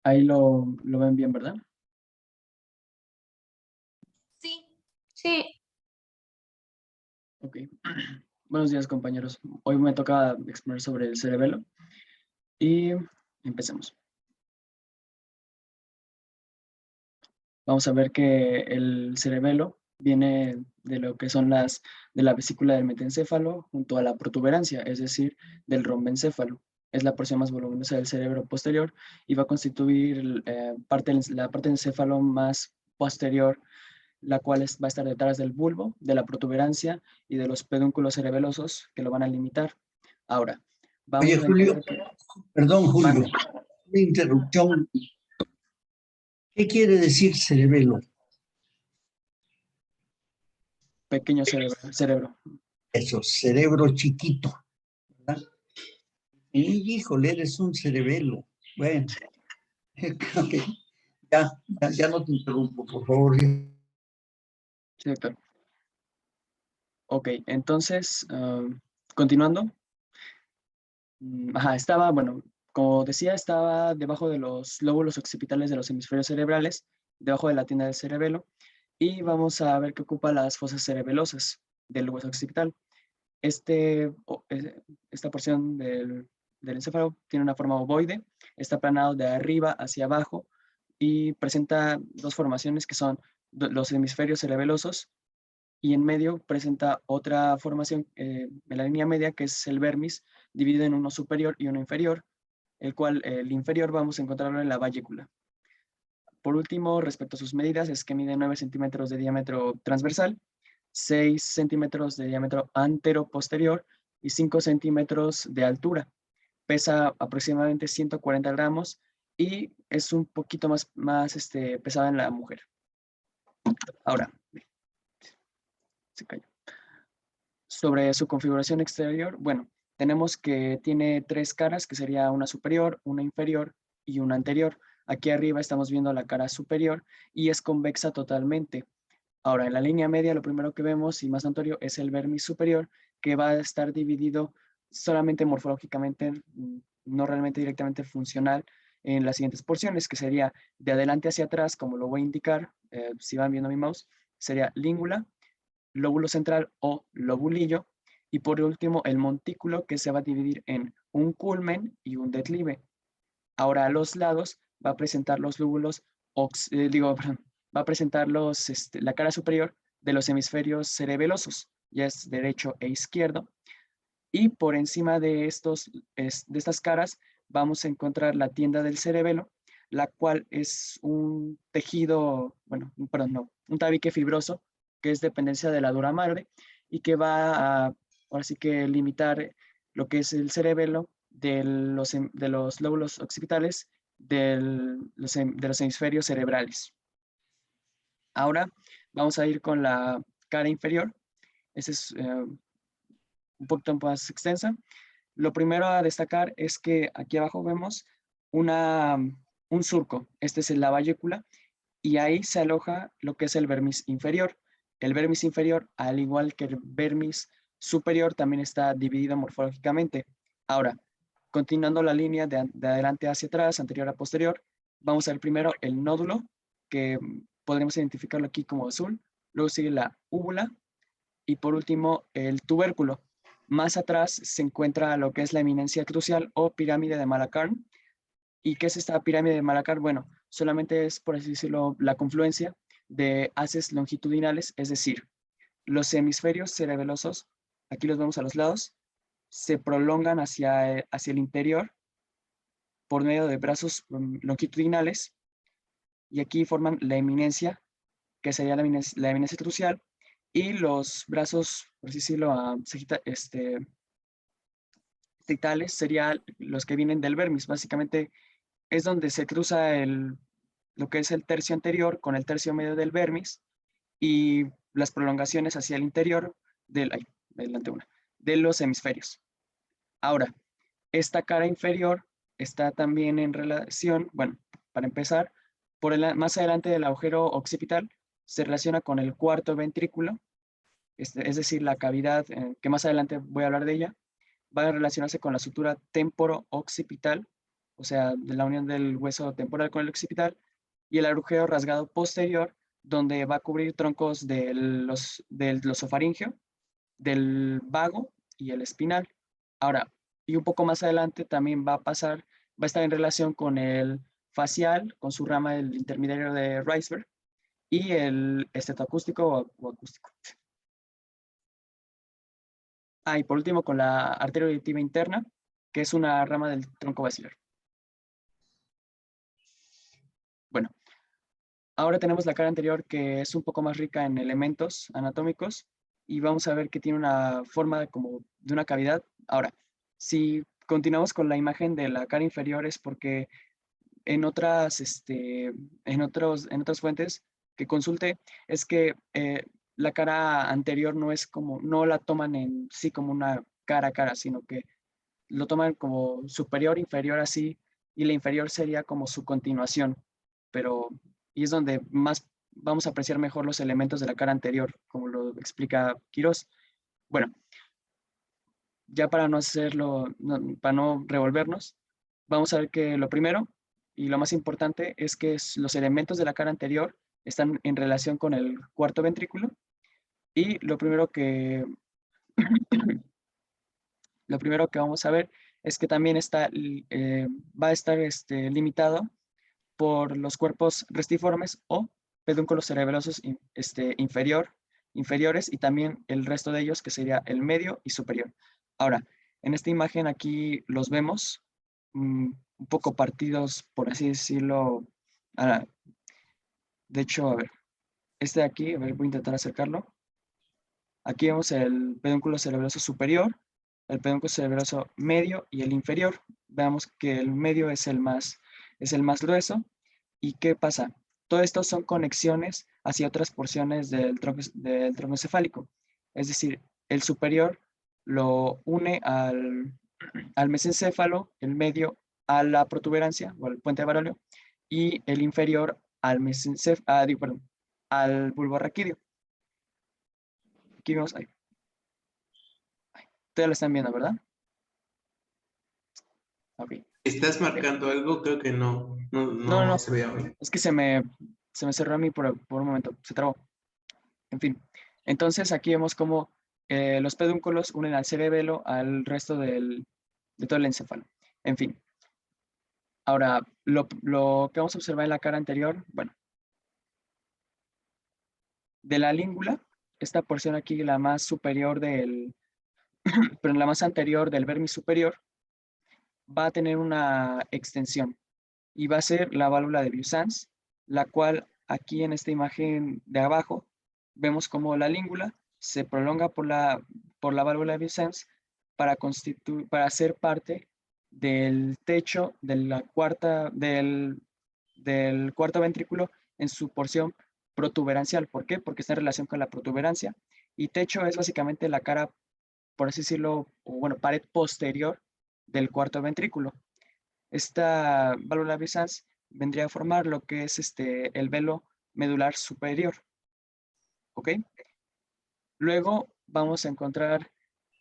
Ahí lo ven bien, ¿verdad? Sí. Sí. Ok. Buenos días, compañeros. Hoy me toca exponer sobre el cerebelo y empecemos. Vamos a ver que el cerebelo viene de lo que son de la vesícula del metencéfalo junto a la protuberancia, es decir, del rombencéfalo. Es la porción más voluminosa del cerebro posterior y va a constituir la parte del encéfalo más posterior, la cual va a estar detrás del bulbo, de la protuberancia y de los pedúnculos cerebelosos que lo van a limitar. Ahora, Oye, vamos a Julio, encontrar perdón, Julio, mande, una interrupción. ¿Qué quiere decir cerebelo? pequeño cerebro. Eso, cerebro chiquito, ¿verdad? Y, híjole, eres un cerebelo. Bueno, ok, ya no te interrumpo, por favor. Sí, doctor. Ok, entonces, continuando. Estaba, bueno, como decía, estaba debajo de los lóbulos occipitales de los hemisferios cerebrales, debajo de la tienda del cerebelo, y vamos a ver que ocupa las fosas cerebelosas del hueso occipital. Esta porción del encéfalo tiene una forma ovoide, está aplanado de arriba hacia abajo y presenta dos formaciones que son los hemisferios cerebelosos, y en medio presenta otra formación en la línea media, que es el vermis, dividido en uno superior y uno inferior, el cual el inferior vamos a encontrarlo en la vallécula. Por último, respecto a sus medidas, es que mide 9 centímetros de diámetro transversal, 6 centímetros de diámetro antero-posterior y 5 centímetros de altura. Pesa aproximadamente 140 gramos y es un poquito más pesada en la mujer. Ahora, se cayó. Sobre su configuración exterior, bueno, tenemos que tiene tres caras, que sería una superior, una inferior y una anterior. Aquí arriba estamos viendo la cara superior y es convexa totalmente. Ahora, en la línea media, lo primero que vemos y más notorio es el vermis superior, que va a estar dividido solamente morfológicamente, no realmente directamente funcional, en las siguientes porciones, que sería de adelante hacia atrás, como lo voy a indicar, si van viendo mi mouse, sería língula, lóbulo central o lobulillo, y por último el montículo, que se va a dividir en un culmen y un declive. Ahora a los lados va a presentar los lóbulos, va a presentar la cara superior de los hemisferios cerebelosos, ya es derecho e izquierdo, y por encima de estas caras vamos a encontrar la tienda del cerebelo, la cual es un tejido, bueno, perdón, no, un tabique fibroso, que es dependencia de la dura madre y que va a, ahora sí que limitar lo que es el cerebelo de los lóbulos occipitales de los hemisferios cerebrales. Ahora vamos a ir con la cara inferior. Esta es un poquito más extensa. Lo primero a destacar es que aquí abajo vemos un surco. Este es la vallécula y ahí se aloja lo que es el vermis inferior. El vermis inferior, al igual que el vermis superior, también está dividido morfológicamente. Ahora, continuando la línea de adelante hacia atrás, anterior a posterior, vamos a ver primero el nódulo, que podremos identificarlo aquí como azul. Luego sigue la úvula y por último el tubérculo. Más atrás se encuentra lo que es la eminencia crucial o pirámide de Malacarne. ¿Y qué es esta pirámide de Malacar? Bueno, solamente es, por así decirlo, la confluencia de haces longitudinales, es decir, los hemisferios cerebelosos, aquí los vemos a los lados, se prolongan hacia el interior por medio de brazos longitudinales y aquí forman la eminencia, que sería la eminencia crucial, y los brazos, por así decirlo, sagitales serían los que vienen del vermis. Básicamente es donde se cruza lo que es el tercio anterior con el tercio medio del vermis y las prolongaciones hacia el interior de los hemisferios. Ahora, esta cara inferior está también en relación, bueno, para empezar, más adelante del agujero occipital, se relaciona con el cuarto ventrículo, es decir, la cavidad, que más adelante voy a hablar de ella, va a relacionarse con la sutura temporo-occipital o sea, de la unión del hueso temporal con el occipital, y el agujero rasgado posterior, donde va a cubrir troncos del glosofaringeo, del vago y el espinal. Ahora, y un poco más adelante también va a estar en relación con el facial, con su rama del intermediario de Reisberg, y el estetoacústico o acústico. Y por último con la arteria auditiva interna, que es una rama del tronco basilar. Bueno, ahora tenemos la cara anterior, que es un poco más rica en elementos anatómicos, y vamos a ver que tiene una forma como de una cavidad. Ahora, si continuamos con la imagen de la cara inferior, es porque en otras fuentes que consulte, es que la cara anterior no la toman en sí como una cara a cara, sino que lo toman como superior, inferior así, y la inferior sería como su continuación, y es donde más vamos a apreciar mejor los elementos de la cara anterior, como lo explica Quirós. Bueno, ya para no para no revolvernos, vamos a ver que lo primero y lo más importante es que los elementos de la cara anterior están en relación con el cuarto ventrículo, y lo primero que vamos a ver es que también va a estar limitado por los cuerpos restiformes o pedúnculos cerebelosos inferiores, y también el resto de ellos, que sería el medio y superior. Ahora, en esta imagen aquí los vemos un poco partidos, por así decirlo. De hecho, a ver, este de aquí, a ver, voy a intentar acercarlo. Aquí vemos el pedúnculo cerebroso superior, el pedúnculo cerebroso medio y el inferior. Veamos que el medio es el más grueso. ¿Y qué pasa? Todo esto son conexiones hacia otras porciones del tronco encefálico. Es decir, el superior lo une al mesencéfalo, el medio a la protuberancia o al puente varoleo, y el inferior al al bulbo raquídeo. Aquí vemos, ustedes lo están viendo, ¿verdad? Ok. ¿Estás marcando algo? Creo que no No. se veía bien. Es que se me cerró a mí por un momento, se trabó. En fin, entonces aquí vemos cómo los pedúnculos unen al cerebelo al resto de todo el encéfalo. En fin, ahora lo que vamos a observar en la cara anterior, bueno, de la língula, esta porción aquí, la más superior pero la más anterior del vermis superior, va a tener una extensión y va a ser la válvula de Biot-Sans, la cual aquí en esta imagen de abajo vemos como la língula se prolonga por la válvula de Biot-Sans para ser parte del techo de del cuarto ventrículo en su porción protuberancial. ¿Por qué? Porque está en relación con la protuberancia, y techo es básicamente la cara, por así decirlo, o bueno, pared posterior del cuarto ventrículo. Esta válvula Biot-Sans vendría a formar lo que es el velo medular superior. ¿Ok? Luego vamos a encontrar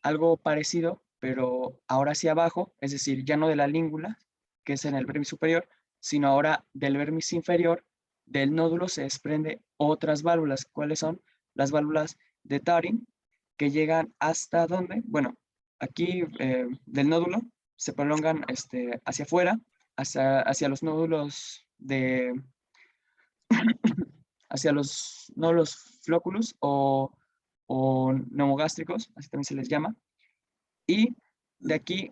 algo parecido, pero ahora hacia abajo, es decir, ya no de la língula, que es en el vermis superior, sino ahora del vermis inferior. Del nódulo se desprende otras válvulas. ¿Cuáles son? Las válvulas de Taring, que llegan hasta ¿dónde? Bueno, aquí del nódulo se prolongan hacia afuera, hacia los nódulos hacia los nódulos flóculos o neumogástricos, así también se les llama, y de aquí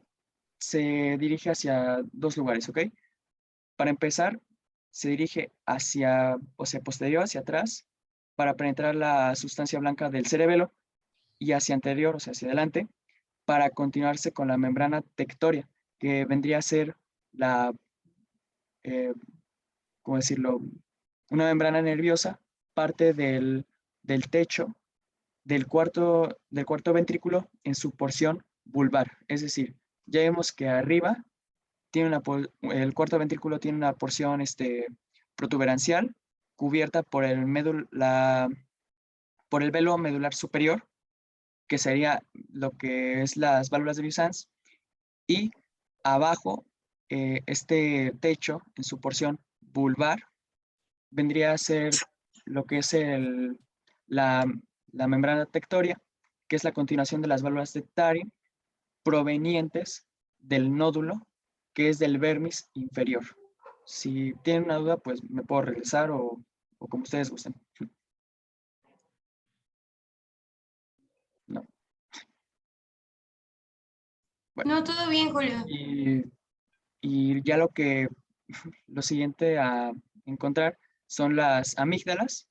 se dirige hacia dos lugares, ¿ok? Para empezar, se dirige posterior, hacia atrás, para penetrar la sustancia blanca del cerebelo, y hacia anterior, o sea, hacia adelante, para continuarse con la membrana tectoria, que vendría a ser ¿cómo decirlo? Una membrana nerviosa, parte del techo del cuarto ventrículo en su porción vulvar. Es decir, ya vemos que arriba el cuarto ventrículo tiene una porción protuberancial cubierta por el velo medular superior, que sería lo que es las válvulas de Biot-Sans, y abajo este techo en su porción vulvar vendría a ser lo que es la membrana tectoria, que es la continuación de las válvulas de Tarim provenientes del nódulo, que es del vermis inferior. Si tienen una duda, pues me puedo regresar o como ustedes gusten. No. Bueno, No, todo bien, Julio. y ya lo siguiente a encontrar son las amígdalas,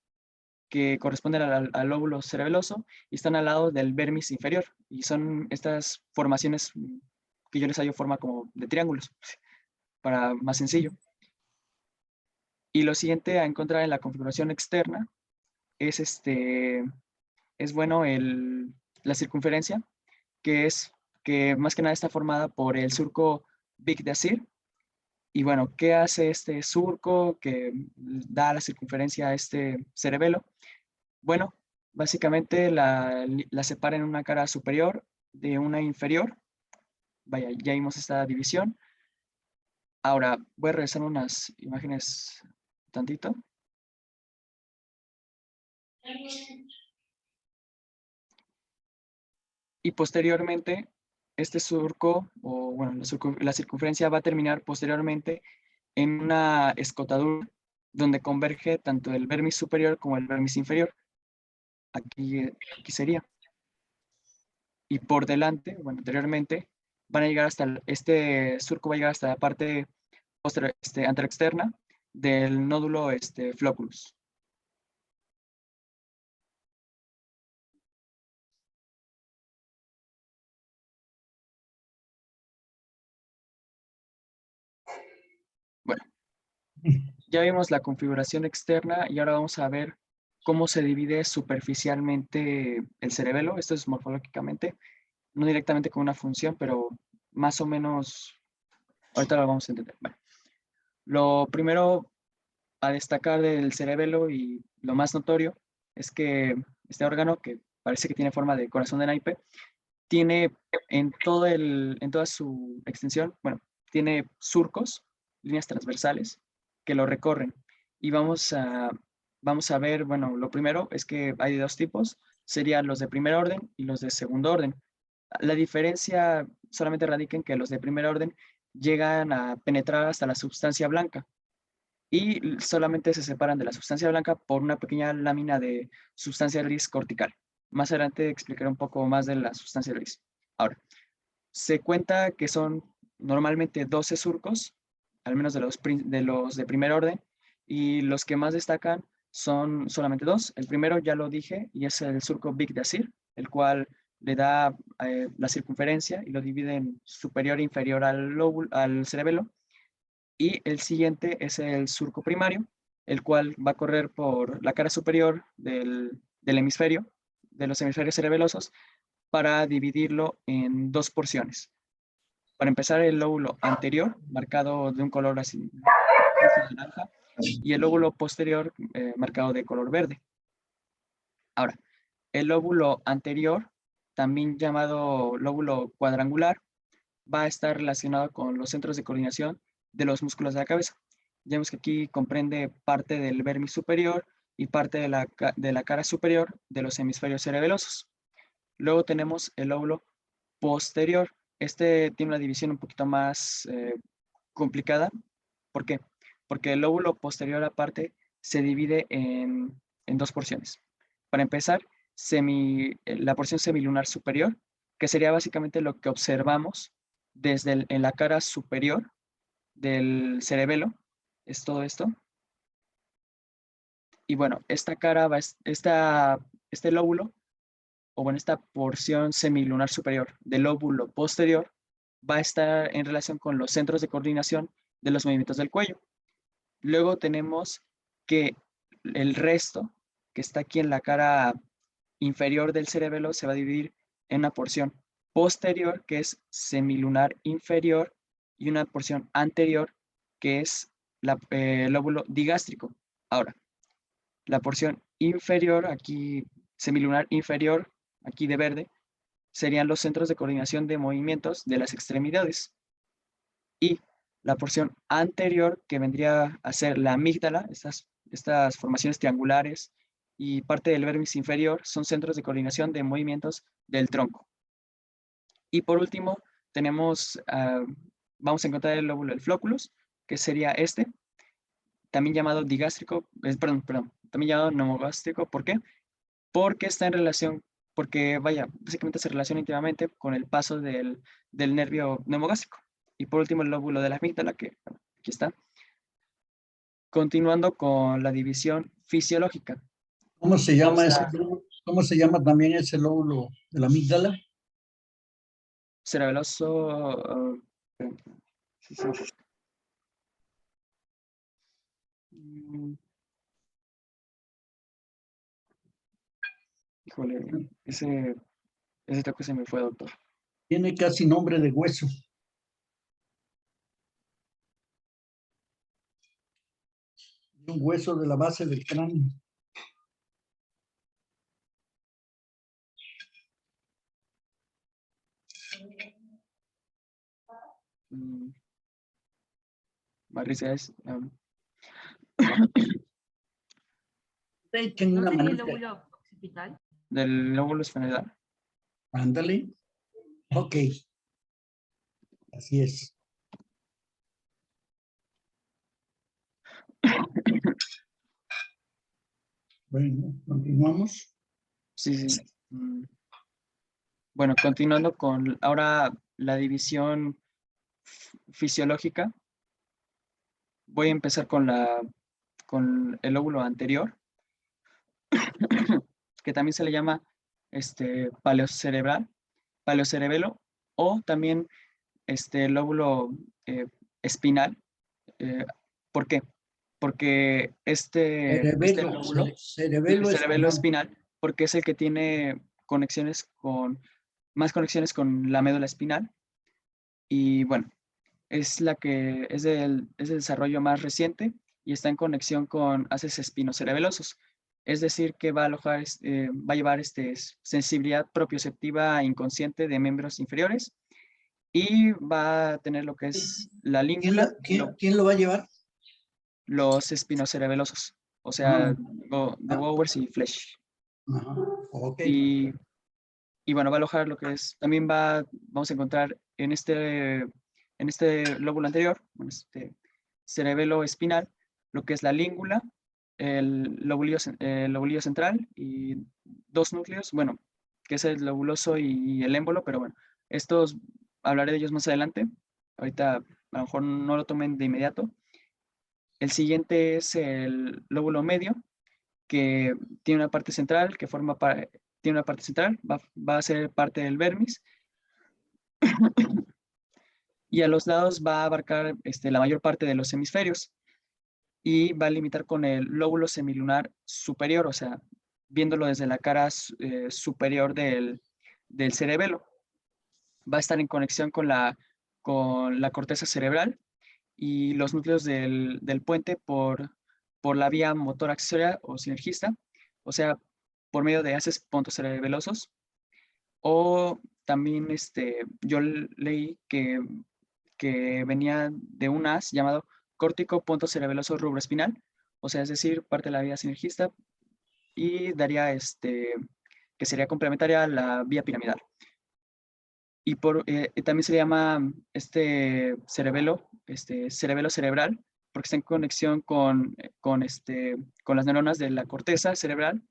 que corresponden al lóbulo cerebeloso y están al lado del vermis inferior. Y son estas formaciones que yo les hallo forma como de triángulos, para más sencillo. Y lo siguiente a encontrar en la configuración externa es, bueno la circunferencia, que más que nada está formada por el surco Big Dazir. Y bueno, ¿qué hace este surco que da la circunferencia a este cerebelo? Bueno, básicamente la separa en una cara superior de una inferior. Vaya, ya vimos esta división. Ahora voy a regresar unas imágenes tantito. Y posteriormente, este surco, o bueno, la circunferencia va a terminar posteriormente en una escotadura donde converge tanto el vermis superior como el vermis inferior. Aquí sería. Y por delante, bueno, anteriormente, van a llegar este surco va a llegar hasta la parte anteroexterna del nódulo flocculus. Bueno, ya vimos la configuración externa y ahora vamos a ver cómo se divide superficialmente el cerebelo. Esto es morfológicamente, no directamente con una función, pero más o menos, ahorita lo vamos a entender. Bueno, lo primero a destacar del cerebelo y lo más notorio es que este órgano, que parece que tiene forma de corazón de naipe, tiene en toda su extensión, bueno, tiene surcos, líneas transversales que lo recorren. Y vamos a ver, bueno, lo primero es que hay dos tipos, serían los de primer orden y los de segundo orden. La diferencia solamente radica en que los de primer orden llegan a penetrar hasta la sustancia blanca y solamente se separan de la sustancia blanca por una pequeña lámina de sustancia gris cortical. Más adelante explicaré un poco más de la sustancia gris. Ahora, se cuenta que son normalmente 12 surcos, al menos de los de primer orden, y los que más destacan son solamente dos. El primero ya lo dije, y es el surco Big Dazir, el cual le da la circunferencia y lo divide en superior e inferior al cerebelo. Y el siguiente es el surco primario, el cual va a correr por la cara superior del hemisferio, de los hemisferios cerebelosos, para dividirlo en dos porciones. Para empezar, el lóbulo anterior, marcado de un color así naranja, y el lóbulo posterior, marcado de color verde. Ahora, el lóbulo anterior, también llamado lóbulo cuadrangular, va a estar relacionado con los centros de coordinación de los músculos de la cabeza. Ya vemos que aquí comprende parte del vermis superior y parte de la cara superior de los hemisferios cerebelosos. Luego tenemos el lóbulo posterior. Este tiene una división un poquito más complicada. ¿Por qué? Porque el lóbulo posterior aparte se divide en dos porciones. Para empezar, la porción semilunar superior, que sería básicamente lo que observamos desde en la cara superior del cerebelo, es todo esto. Y bueno, esta cara este lóbulo, o bueno, esta porción semilunar superior del lóbulo posterior, va a estar en relación con los centros de coordinación de los movimientos del cuello. Luego tenemos que el resto, que está aquí en la cara inferior del cerebelo, se va a dividir en una porción posterior, que es semilunar inferior, y una porción anterior, que es el lóbulo digástrico. Ahora, la porción inferior, aquí semilunar inferior, aquí de verde, serían los centros de coordinación de movimientos de las extremidades. Y La porción anterior, que vendría a ser la amígdala, estas formaciones triangulares, y parte del vermis inferior son centros de coordinación de movimientos del tronco. Y por último, vamos a encontrar el lóbulo del flóculus, que sería este, también llamado digástrico, también llamado neumogástrico. ¿Por qué? Porque está en relación, básicamente se relaciona íntimamente con el paso del nervio neumogástrico. Y por último, el lóbulo de la amígdala, que bueno, aquí está. Continuando con la división fisiológica. ¿Cómo se llama ¿Cómo se llama también ese lóbulo de la amígdala? Cerebeloso. Sí. Híjole, ese toque se me fue, doctor. Tiene casi nombre de hueso. Un hueso de la base del cráneo. Marisa es. Echen ¿No una sería el manita. lóbulo occipital? Del lóbulo esfenoidal. Ándale. Ok. Así es. Bueno, continuamos. Sí. Bueno, continuando con ahora la división fisiológica. Voy a empezar con el lóbulo anterior, que también se le llama paleocerebelo, o también lóbulo espinal. ¿Por qué? Porque este lóbulo, Cerebelo cerebelo espinal. espinal, porque es el que tiene más conexiones con la médula espinal, y bueno, es el desarrollo más reciente y está en conexión con haces espinocerebelosos. Es decir, que va a llevar sensibilidad propioceptiva inconsciente de miembros inferiores, y va a tener lo que es la língula, ¿Quién lo va a llevar? los espinocerebelosos, o sea, de Bowers y Flesch. Ajá. Ok. Y bueno, va a alojar lo que es, también vamos a encontrar en este lóbulo anterior, cerebelo espinal, lo que es la língula, el lobulillo central y dos núcleos, bueno, que es el lobuloso y el émbolo, pero bueno, estos hablaré de ellos más adelante. Ahorita a lo mejor no lo tomen de inmediato. El siguiente es el lóbulo medio, que tiene una parte central, va a ser parte del vermis, y a los lados va a abarcar la mayor parte de los hemisferios, y va a limitar con el lóbulo semilunar superior, o sea, viéndolo desde la cara superior del cerebelo. Va a estar en conexión con la corteza cerebral y los núcleos del puente por la vía motor accesoria o sinergista, o sea, por medio de haces pontocerebelosos. O también yo leí que venía de un haz llamado córtico pontocerebeloso rubroespinal, o sea, es decir, parte de la vía sinergista, y daría que sería complementaria a la vía piramidal. Y también se llama cerebelo cerebral, porque está en conexión con las neuronas de la corteza cerebral,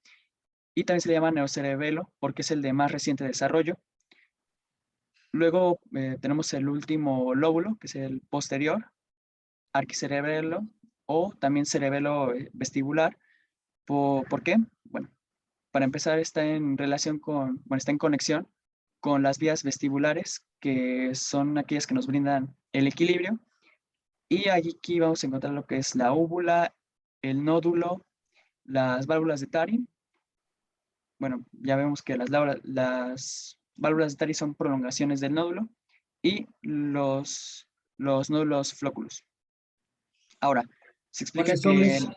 y también se le llama neocerebelo porque es el de más reciente desarrollo. Luego tenemos el último lóbulo, que es el posterior, arquicerebelo, o también cerebelo vestibular. ¿Por qué? Bueno, para empezar está en conexión con las vías vestibulares, que son aquellas que nos brindan el equilibrio. Y aquí vamos a encontrar lo que es la úvula, el nódulo, las válvulas de Tarim. Bueno, ya vemos que las válvulas de Tarim son prolongaciones del nódulo, y los nódulos flóculos. Ahora, se explica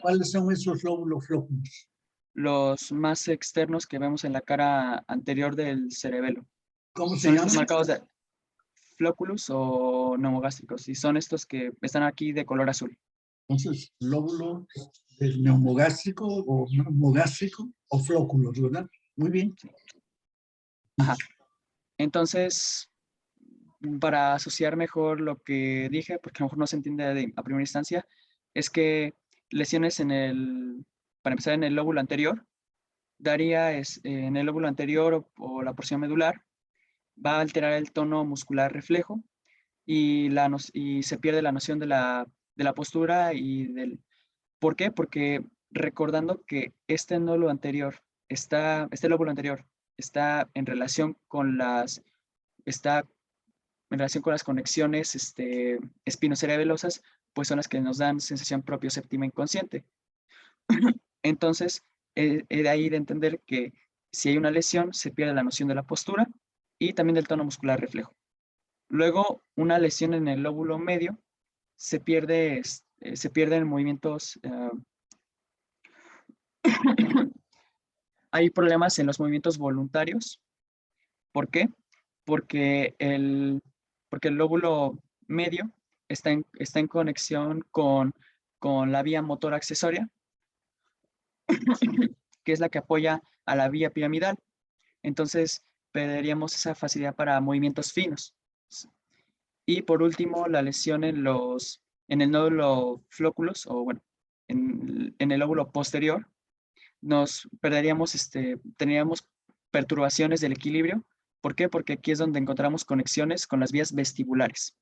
¿Cuáles son esos lóbulos flóculos? Los más externos que vemos en la cara anterior del cerebelo. ¿Cómo se Son estos llaman? marcados de flóculos o neumogástricos, y son estos que están aquí de color azul. Entonces, lóbulo del neumogástrico o flóculos, ¿verdad? Muy bien. Ajá. Entonces, para asociar mejor lo que dije, porque a lo mejor no se entiende a primera instancia, es que lesiones para empezar en el lóbulo anterior, en el lóbulo anterior o la porción medular, va a alterar el tono muscular reflejo y se pierde la noción de la postura y del... ¿Por qué? Porque recordando que este lóbulo anterior está en relación con las conexiones espinocerebelosas, pues son las que nos dan sensación propioséptima inconsciente. Entonces, de ahí de entender que si hay una lesión, se pierde la noción de la postura y también del tono muscular reflejo. Luego, una lesión en el lóbulo medio se pierden movimientos. Hay problemas en los movimientos voluntarios. ¿Por qué? Porque porque el lóbulo medio está en conexión con la vía motora accesoria, que es la que apoya a la vía piramidal. Entonces, perderíamos esa facilidad para movimientos finos. Y por último, la lesión en el nódulo flóculos, o bueno, en el lóbulo posterior, tendríamos perturbaciones del equilibrio. ¿Por qué? Porque aquí es donde encontramos conexiones con las vías vestibulares.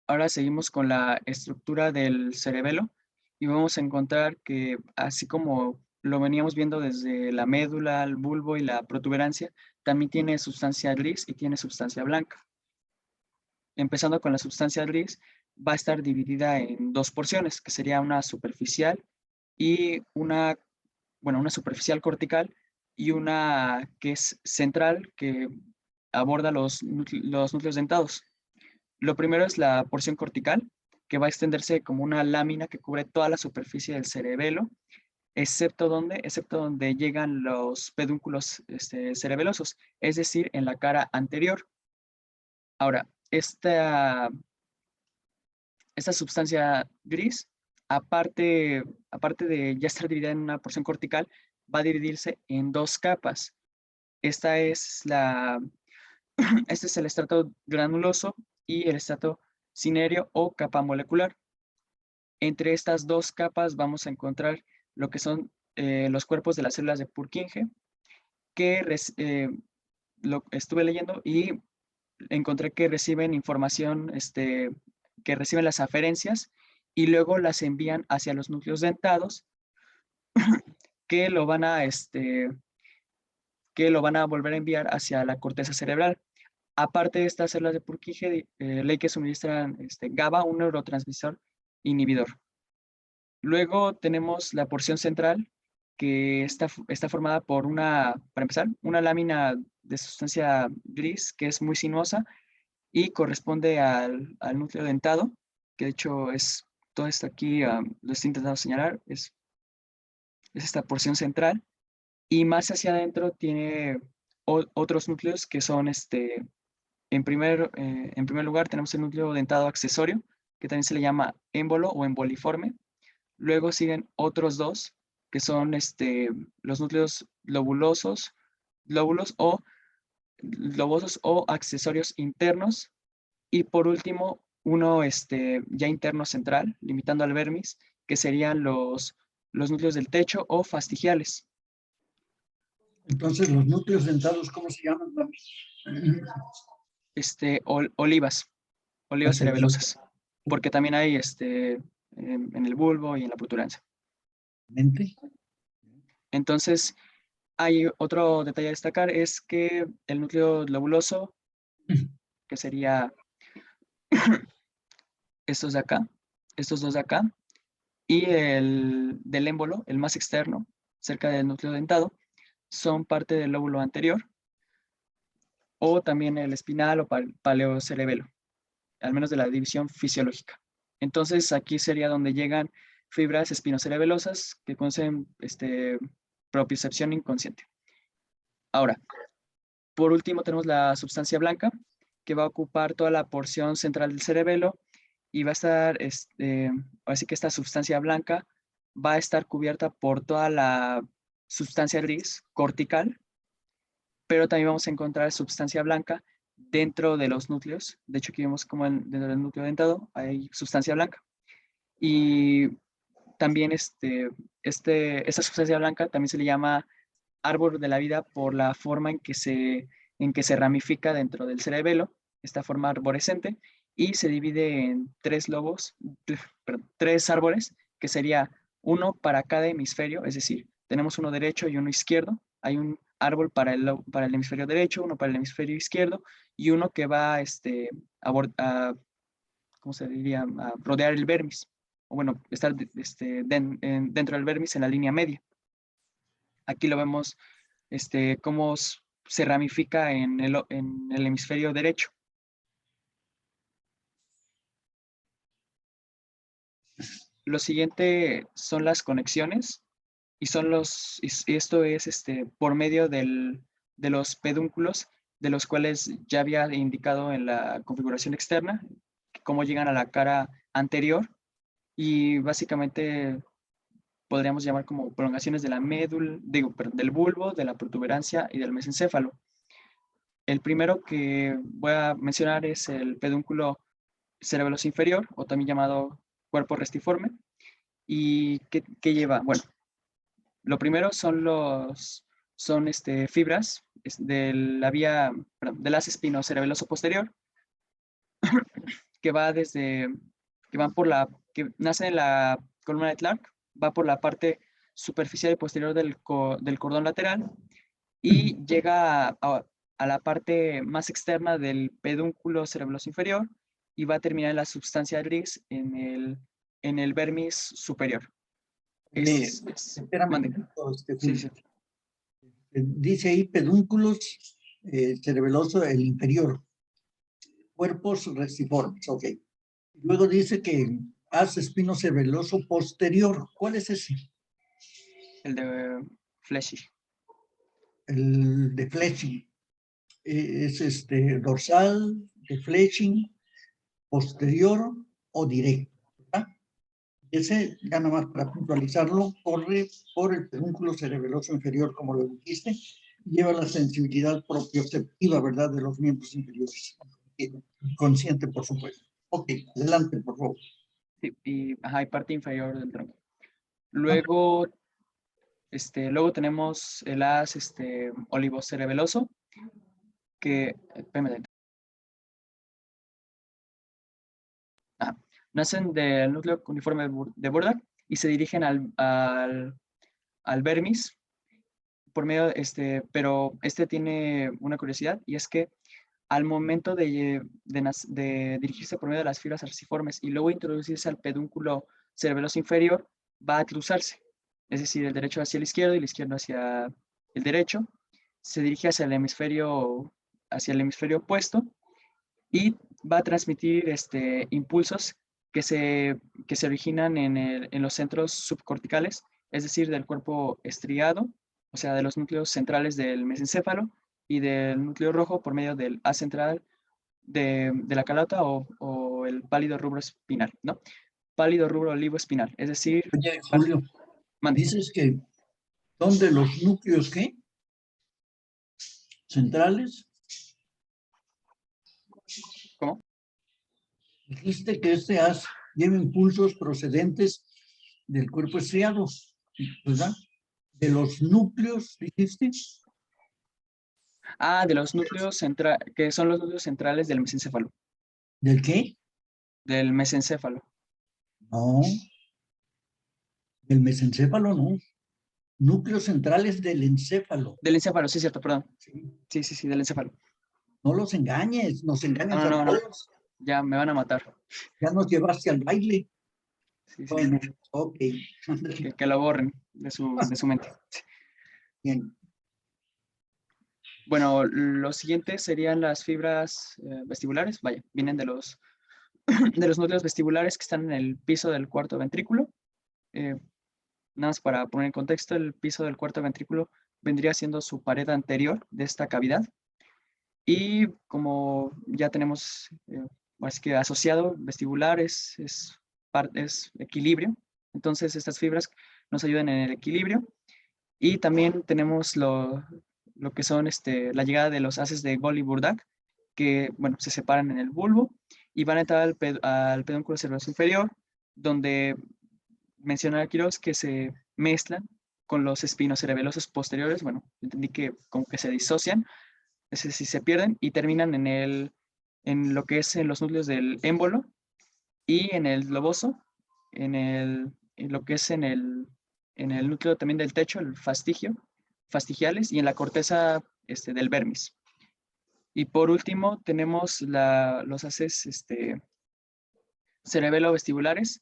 Ahora seguimos con la estructura del cerebelo y vamos a encontrar que, así como lo veníamos viendo desde la médula, el bulbo y la protuberancia, también tiene sustancia gris y tiene sustancia blanca. Empezando con la sustancia gris, va a estar dividida en dos porciones, que sería una superficial y una superficial cortical y una que es central, que aborda los núcleos dentados. Lo primero es la porción cortical, que va a extenderse como una lámina que cubre toda la superficie del cerebelo, excepto donde llegan los pedúnculos cerebelosos, es decir, en la cara anterior. Ahora, esta sustancia gris, aparte de ya estar dividida en una porción cortical, va a dividirse en dos capas. Este es el estrato granuloso y el estrato cinerio o capa molecular. Entre estas dos capas vamos a encontrar lo que son los cuerpos de las células de Purkinje, que lo estuve leyendo y encontré que reciben información, que reciben las aferencias y luego las envían hacia los núcleos dentados que lo van a volver a enviar hacia la corteza cerebral. Aparte de estas células de Purkinje, leí que suministran GABA, un neurotransmisor inhibidor. Luego tenemos la porción central, que está formada por para empezar, una lámina de sustancia gris que es muy sinuosa y corresponde al núcleo dentado, que de hecho es todo esto aquí, lo estoy intentando señalar, es esta porción central. Y más hacia adentro tiene otros núcleos que son, en primer lugar tenemos el núcleo dentado accesorio, que también se le llama émbolo o emboliforme. Luego siguen otros dos, que son los núcleos lobulosos o accesorios internos. Y por último, uno ya interno central, limitando al vermis, que serían los núcleos del techo o fastigiales. Entonces, los núcleos dentados, ¿cómo se llaman? Olivas Gracias. cerebelosas, porque también hay en el bulbo y en la protuberancia. Mente. Entonces, hay otro detalle a destacar, es que el núcleo lobuloso, que sería estos dos de acá, y el del émbolo, el más externo, cerca del núcleo dentado, son parte del lóbulo anterior, o también el espinal o paleocerebelo, al menos de la división fisiológica. Entonces, aquí sería donde llegan fibras espinocerebelosas que conceden propiocepción inconsciente. Ahora, Por último, tenemos la sustancia blanca, que va a ocupar toda la porción central del cerebelo y va a estar, así que esta sustancia blanca va a estar cubierta por toda la sustancia gris cortical, pero también vamos a encontrar sustancia blanca dentro de los núcleos. De hecho, aquí vemos como dentro del núcleo dentado hay sustancia blanca. Y también esta sustancia blanca también se le llama árbol de la vida por la forma en que se ramifica dentro del cerebelo, esta forma arborescente, y se divide en tres árboles, que sería uno para cada hemisferio, es decir, tenemos uno derecho y uno izquierdo. Hay un árbol para el hemisferio derecho, uno para el hemisferio izquierdo, y uno que va ¿cómo se diría? A rodear el vermis, o bueno, estar dentro del vermis en la línea media. Aquí lo vemos cómo se ramifica en el hemisferio derecho. Lo siguiente son las conexiones, y esto es por medio de los pedúnculos, de los cuales ya había indicado en la configuración externa, cómo llegan a la cara anterior, y básicamente podríamos llamar como prolongaciones de la médula, del bulbo, de la protuberancia y del mesencéfalo. El primero que voy a mencionar es el pedúnculo cerebeloso inferior, o también llamado cuerpo restiforme. ¿Y qué lleva? Bueno, lo primero son fibras del haz espinocerebeloso posterior, que que nace en la columna de Clark, va por la parte superficial y posterior del cordón lateral, y llega a la parte más externa del pedúnculo cerebeloso inferior, y va a terminar en la sustancia gris en el vermis superior. Espérame un Mande. momento, Sí, Julio. sí. Dice ahí pedúnculos cerebeloso, el inferior, cuerpos restiformes, ok. Luego dice que haz espino cerebeloso posterior. ¿Cuál es ese? El de Fleshy. El de Fletching. Es dorsal, de Fletching, posterior o directo. ¿Verdad? Ese, ya nada más para puntualizarlo, corre por el pedúnculo cerebeloso inferior, como lo dijiste, lleva la sensibilidad propioceptiva, ¿verdad?, de los miembros inferiores. Consciente, por supuesto. Ok, adelante, por favor. Sí, y parte inferior del tronco. Luego, luego tenemos el haz olivocerebeloso, que nacen del núcleo uniforme de Burdak y se dirigen al vermis por medio, pero tiene una curiosidad, y es que al momento de dirigirse por medio de las fibras arciformes y luego introducirse al pedúnculo cerebeloso inferior, va a cruzarse, es decir, el derecho hacia el izquierdo y el izquierdo hacia el derecho, se dirige hacia el hemisferio opuesto, y va a transmitir impulsos que se originan en los centros subcorticales, es decir, del cuerpo estriado, o sea, de los núcleos centrales del mesencéfalo y del núcleo rojo por medio del haz central de la calota, o el pálido rubro espinal, ¿no? Pálido rubro olivo espinal, es decir, Oye, Julio, mande. dices que son de los núcleos, ¿qué? Centrales. ¿Cómo? Dijiste que este haz lleva impulsos procedentes del cuerpo estriado, ¿verdad? De los núcleos, dijiste. De los núcleos que son los núcleos centrales del mesencéfalo. ¿Del qué? Del mesencéfalo. No, del mesencéfalo no. Núcleos centrales del encéfalo. Del encéfalo, sí, cierto, perdón. Sí. Sí, del encéfalo. No los engañes, nos engañas No. a todos. Ya me van a matar. Ya nos llevaste al baile. Sí. Bueno, ok. Que lo borren de su mente. Bien. Bueno, lo siguiente serían las fibras vestibulares. Vaya, vienen de los núcleos vestibulares que están en el piso del cuarto ventrículo. Nada más para poner en contexto, el piso del cuarto ventrículo vendría siendo su pared anterior de esta cavidad. Y como ya tenemos, así que asociado vestibular es equilibrio. Entonces estas fibras nos ayudan en el equilibrio. Y también tenemos lo que son la llegada de los haces de Golgi-Burdak, que bueno, se separan en el bulbo y van a entrar al pedúnculo cerebeloso inferior, donde menciona Quirós que se mezclan con los espinos cerebelosos posteriores. Bueno, entendí que como que se disocian, es decir, se pierden y terminan en lo que es en los núcleos del émbolo y en el loboso, en lo que es en el núcleo también del techo, el fastigiales, y en la corteza del vermis. Y por último tenemos los haces cerebelo-vestibulares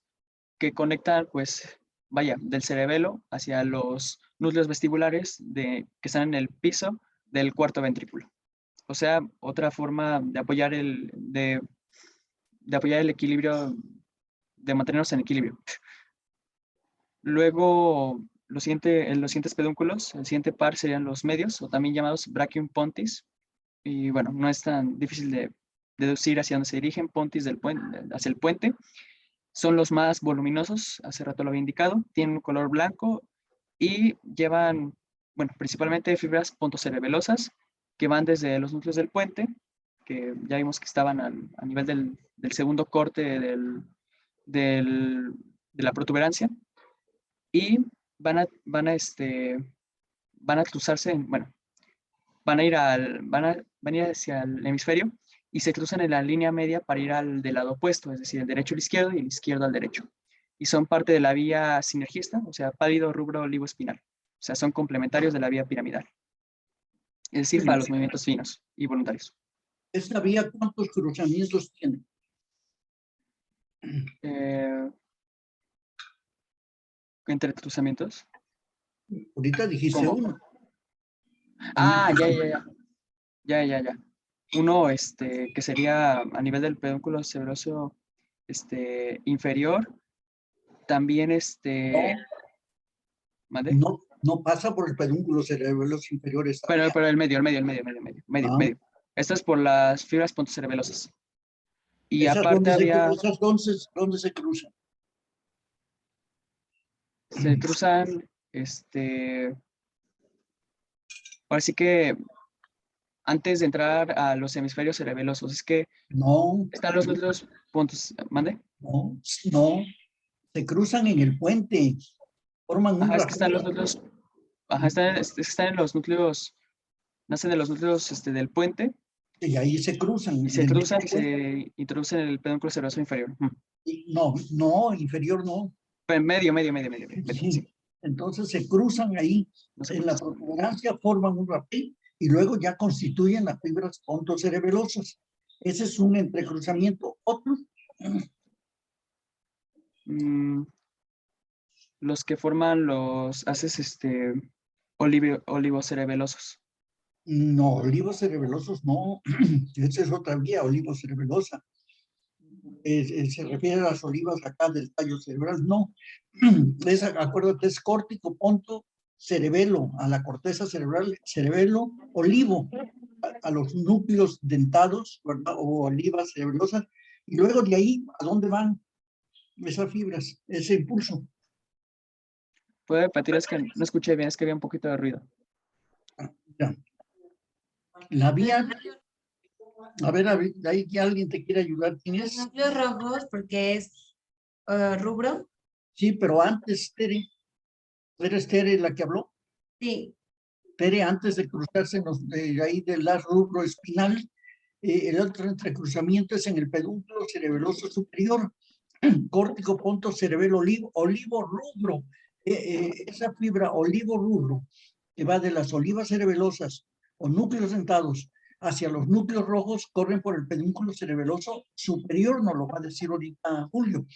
que conectan, pues, vaya, del cerebelo hacia los núcleos vestibulares que están en el piso del cuarto ventrículo. O sea, otra forma de apoyar de apoyar el equilibrio, de mantenernos en equilibrio. Luego, los siguientes pedúnculos, el siguiente par serían los medios, o también llamados brachium pontis. Y bueno, no es tan difícil de deducir hacia dónde se dirigen, pontis hacia el puente. Son los más voluminosos, hace rato lo había indicado, tienen un color blanco y llevan, bueno, principalmente fibras pontocerebelosas que van desde los núcleos del puente, que ya vimos que estaban a nivel del segundo corte de la protuberancia, y van a cruzarse, bueno, van a ir hacia el hemisferio y se cruzan en la línea media para ir al del lado opuesto, es decir, el derecho al izquierdo y el izquierdo al derecho. Y son parte de la vía sinergista, o sea, pálido rubro olivo espinal. O sea, son complementarios de la vía piramidal. Es decir, para los movimientos finos y voluntarios. ¿Esta vía cuántos cruzamientos tiene? Entre cruzamientos. Ahorita dijiste ¿Cómo? uno. Ah, ya. Uno, que sería a nivel del pedúnculo cerebroso inferior. También, ¿mande? No pasa por el pedúnculo cerebeloso inferior esta Pero vía. el medio. Ah. Esto es por las fibras pontocerebelosas. Y ¿Esas aparte dónde se cruzan? se cruzan, ahora sí que antes de entrar a los hemisferios cerebelosos, es que No, están los núcleos puntos, ¿mande? no, se cruzan en el puente, forman un Ajá, es que están los racimo. núcleos, ajá, están en los núcleos, nacen de los núcleos del puente Y ahí se cruzan. y En se el cruzan y mismo puente. se introducen en el pedúnculo cerebroso inferior. No, inferior no. Pero medio, Sí. sí, Entonces se cruzan ahí no sé en por qué. la protuberancia, forman un rapé y luego ya constituyen las fibras pontocerebelosas. Ese es un entrecruzamiento. Otro, Los que forman los haces olivocerebelosos. no, olivos cerebelosos no. Esa es otra vía, olivocerebelosa. Se refiere a las olivas acá del tallo cerebral. No, acuérdate, es córtico, ponto, cerebelo, a la corteza cerebral, cerebelo, olivo, a los núcleos dentados, ¿verdad? O olivas cerebelosas. Y luego de ahí, ¿a dónde van esas fibras, ese impulso? Puede repetir, es que no escuché bien, es que había un poquito de ruido. Ya. La vía, a ver, ahí que alguien te quiere ayudar, ¿quién es? Núcleos rojos porque es rubro. Sí, pero antes, Tere, ¿eres Tere la que habló? Sí. Tere, antes de cruzarse ahí del las rubro espinal, el otro entrecruzamiento es en el pedúnculo cerebeloso superior, córtico ponto cerebelo olivo rubro. Esa fibra olivo rubro que va de las olivas cerebelosas o núcleos dentados hacia los núcleos rojos corren por el pedúnculo cerebeloso superior, nos lo va a decir ahorita Julio,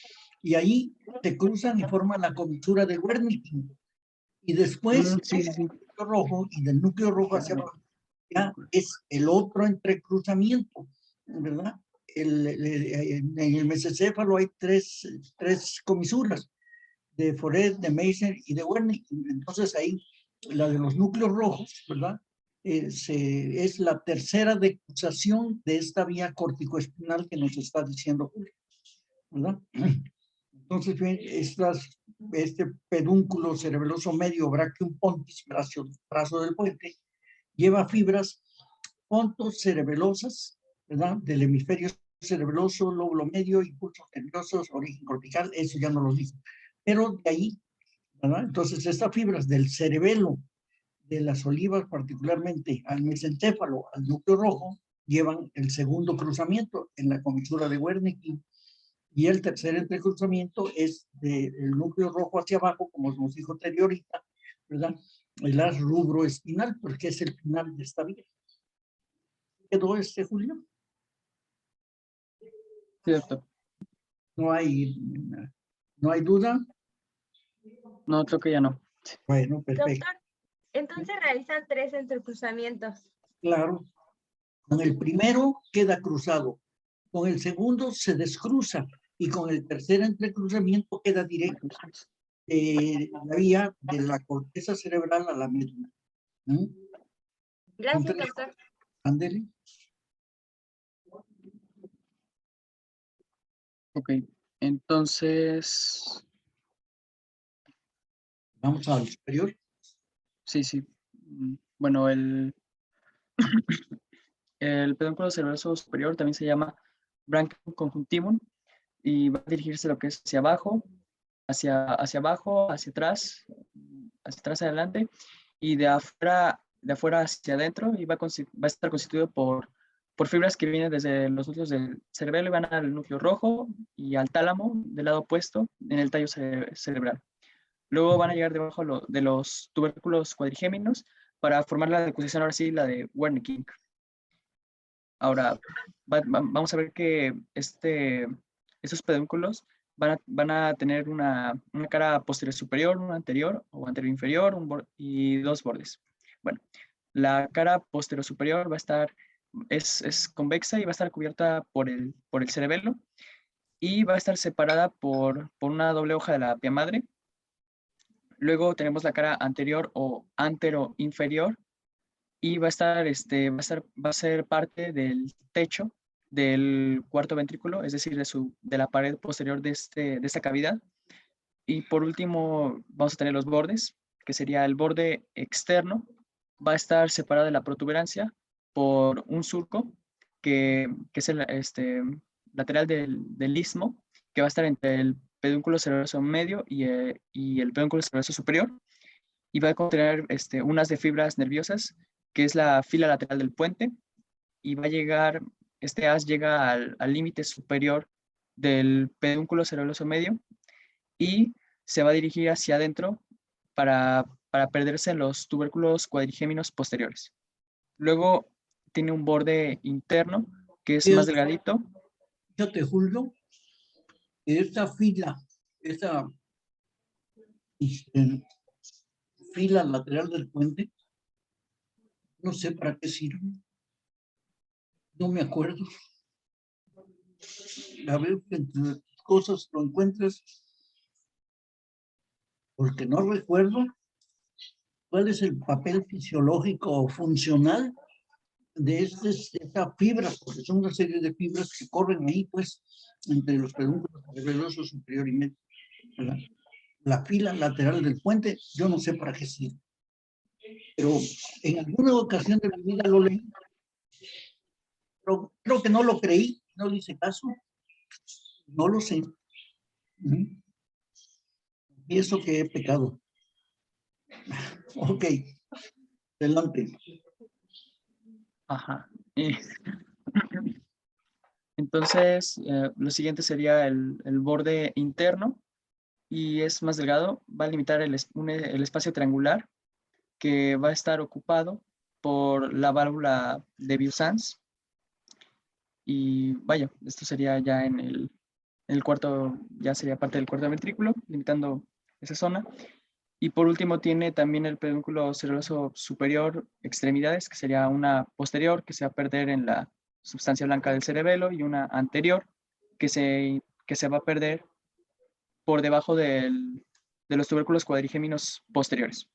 y ahí se cruzan y forman la comisura de Wernicke. Y después Sí. rojo y del núcleo rojo hacia abajo ya es el otro entrecruzamiento, ¿verdad? En el mesocéfalo hay tres comisuras, de Foret, de Meissner y de Wernicke. Entonces ahí, la de los núcleos rojos, ¿verdad? es la tercera decruzación de esta vía corticoespinal que nos está diciendo Julio, ¿verdad? Entonces, bien, este pedúnculo cerebeloso medio, brachium pontis, brazo del puente, lleva fibras pontocerebelosas, ¿verdad? Del hemisferio cerebeloso, lóbulo medio, impulsos nerviosos, origen cortical, eso ya no lo dijo. Pero de ahí, ¿verdad? Entonces, estas fibras del cerebelo, de las olivas particularmente al mesencéfalo, al núcleo rojo, llevan el segundo cruzamiento en la comisura de Wernicke. Y el tercer entrecruzamiento es del núcleo rojo hacia abajo, como nos dijo Terry ahorita, ¿verdad? El haz rubro espinal, porque es el final de esta vía. ¿Quedó Julio? Sí, doctor. No hay duda. No, creo que ya no. Bueno, perfecto. Doctor, entonces realizan 3 entrecruzamientos. Claro. Con el primero queda cruzado. Con el segundo se descruza. Y con el tercer entrecruzamiento queda directo. La vía de la corteza cerebral a la médula. Gracias, Entonces, doctor. ándele. Ok, entonces, Vamos al superior. sí. Bueno, el pedúnculo cerebeloso superior también se llama branchium conjuntivum y va a dirigirse lo que es hacia abajo, hacia abajo, hacia atrás, adelante, y de afuera hacia adentro, y va a estar constituido por fibras que vienen desde los núcleos del cerebelo y van al núcleo rojo y al tálamo del lado opuesto en el tallo cerebral. Luego van a llegar debajo de los tubérculos cuadrigéminos para formar la decusación, ahora sí, la de Wernicke. Ahora, vamos a ver que esos pedúnculos van a tener una cara posterior superior, una anterior o anterior inferior y 2 bordes. Bueno, la cara posterior superior va a estar, es convexa y va a estar cubierta por el cerebelo y va a estar separada por una doble hoja de la pia madre. Luego tenemos la cara anterior o antero-inferior y va a ser parte del techo del cuarto ventrículo, es decir, de la pared posterior de esta cavidad. Y por último, vamos a tener los bordes, que sería el borde externo, va a estar separado de la protuberancia por un surco, que es el lateral del istmo, que va a estar entre el pedúnculo cerebeloso medio y el pedúnculo cerebeloso superior, y va a contener un haz de fibras nerviosas, que es la fila lateral del puente, y este haz llega al límite superior del pedúnculo cerebeloso medio y se va a dirigir hacia adentro para perderse en los tubérculos cuadrigéminos posteriores. Luego tiene un borde interno que es más delgadito. Fíjate, Julio, esta fila, esta fila lateral del puente, no sé para qué sirve. No me acuerdo. A ver, entre cosas lo encuentras, porque no recuerdo cuál es el papel fisiológico o funcional de esta fibra, porque son una serie de fibras que corren ahí, pues, entre los pedúnculos cerebelosos superior y medio. ¿Verdad? La fila lateral del puente, yo no sé para qué sirve. Pero en alguna ocasión de mi vida lo leí, pero creo que no lo creí, no le hice caso, no lo sé. Y eso que he pecado. Ok, adelante. Ajá. Entonces, lo siguiente sería el borde interno y es más delgado. Va a limitar el espacio triangular que va a estar ocupado por la válvula de Biot-Savart. Y vaya, esto sería ya en el cuarto, ya sería parte del cuarto ventrículo, limitando esa zona. Y por último tiene también el pedúnculo cerebeloso superior extremidades, que sería una posterior que se va a perder en la sustancia blanca del cerebelo y una anterior que se va a perder por debajo de los tubérculos cuadrigéminos posteriores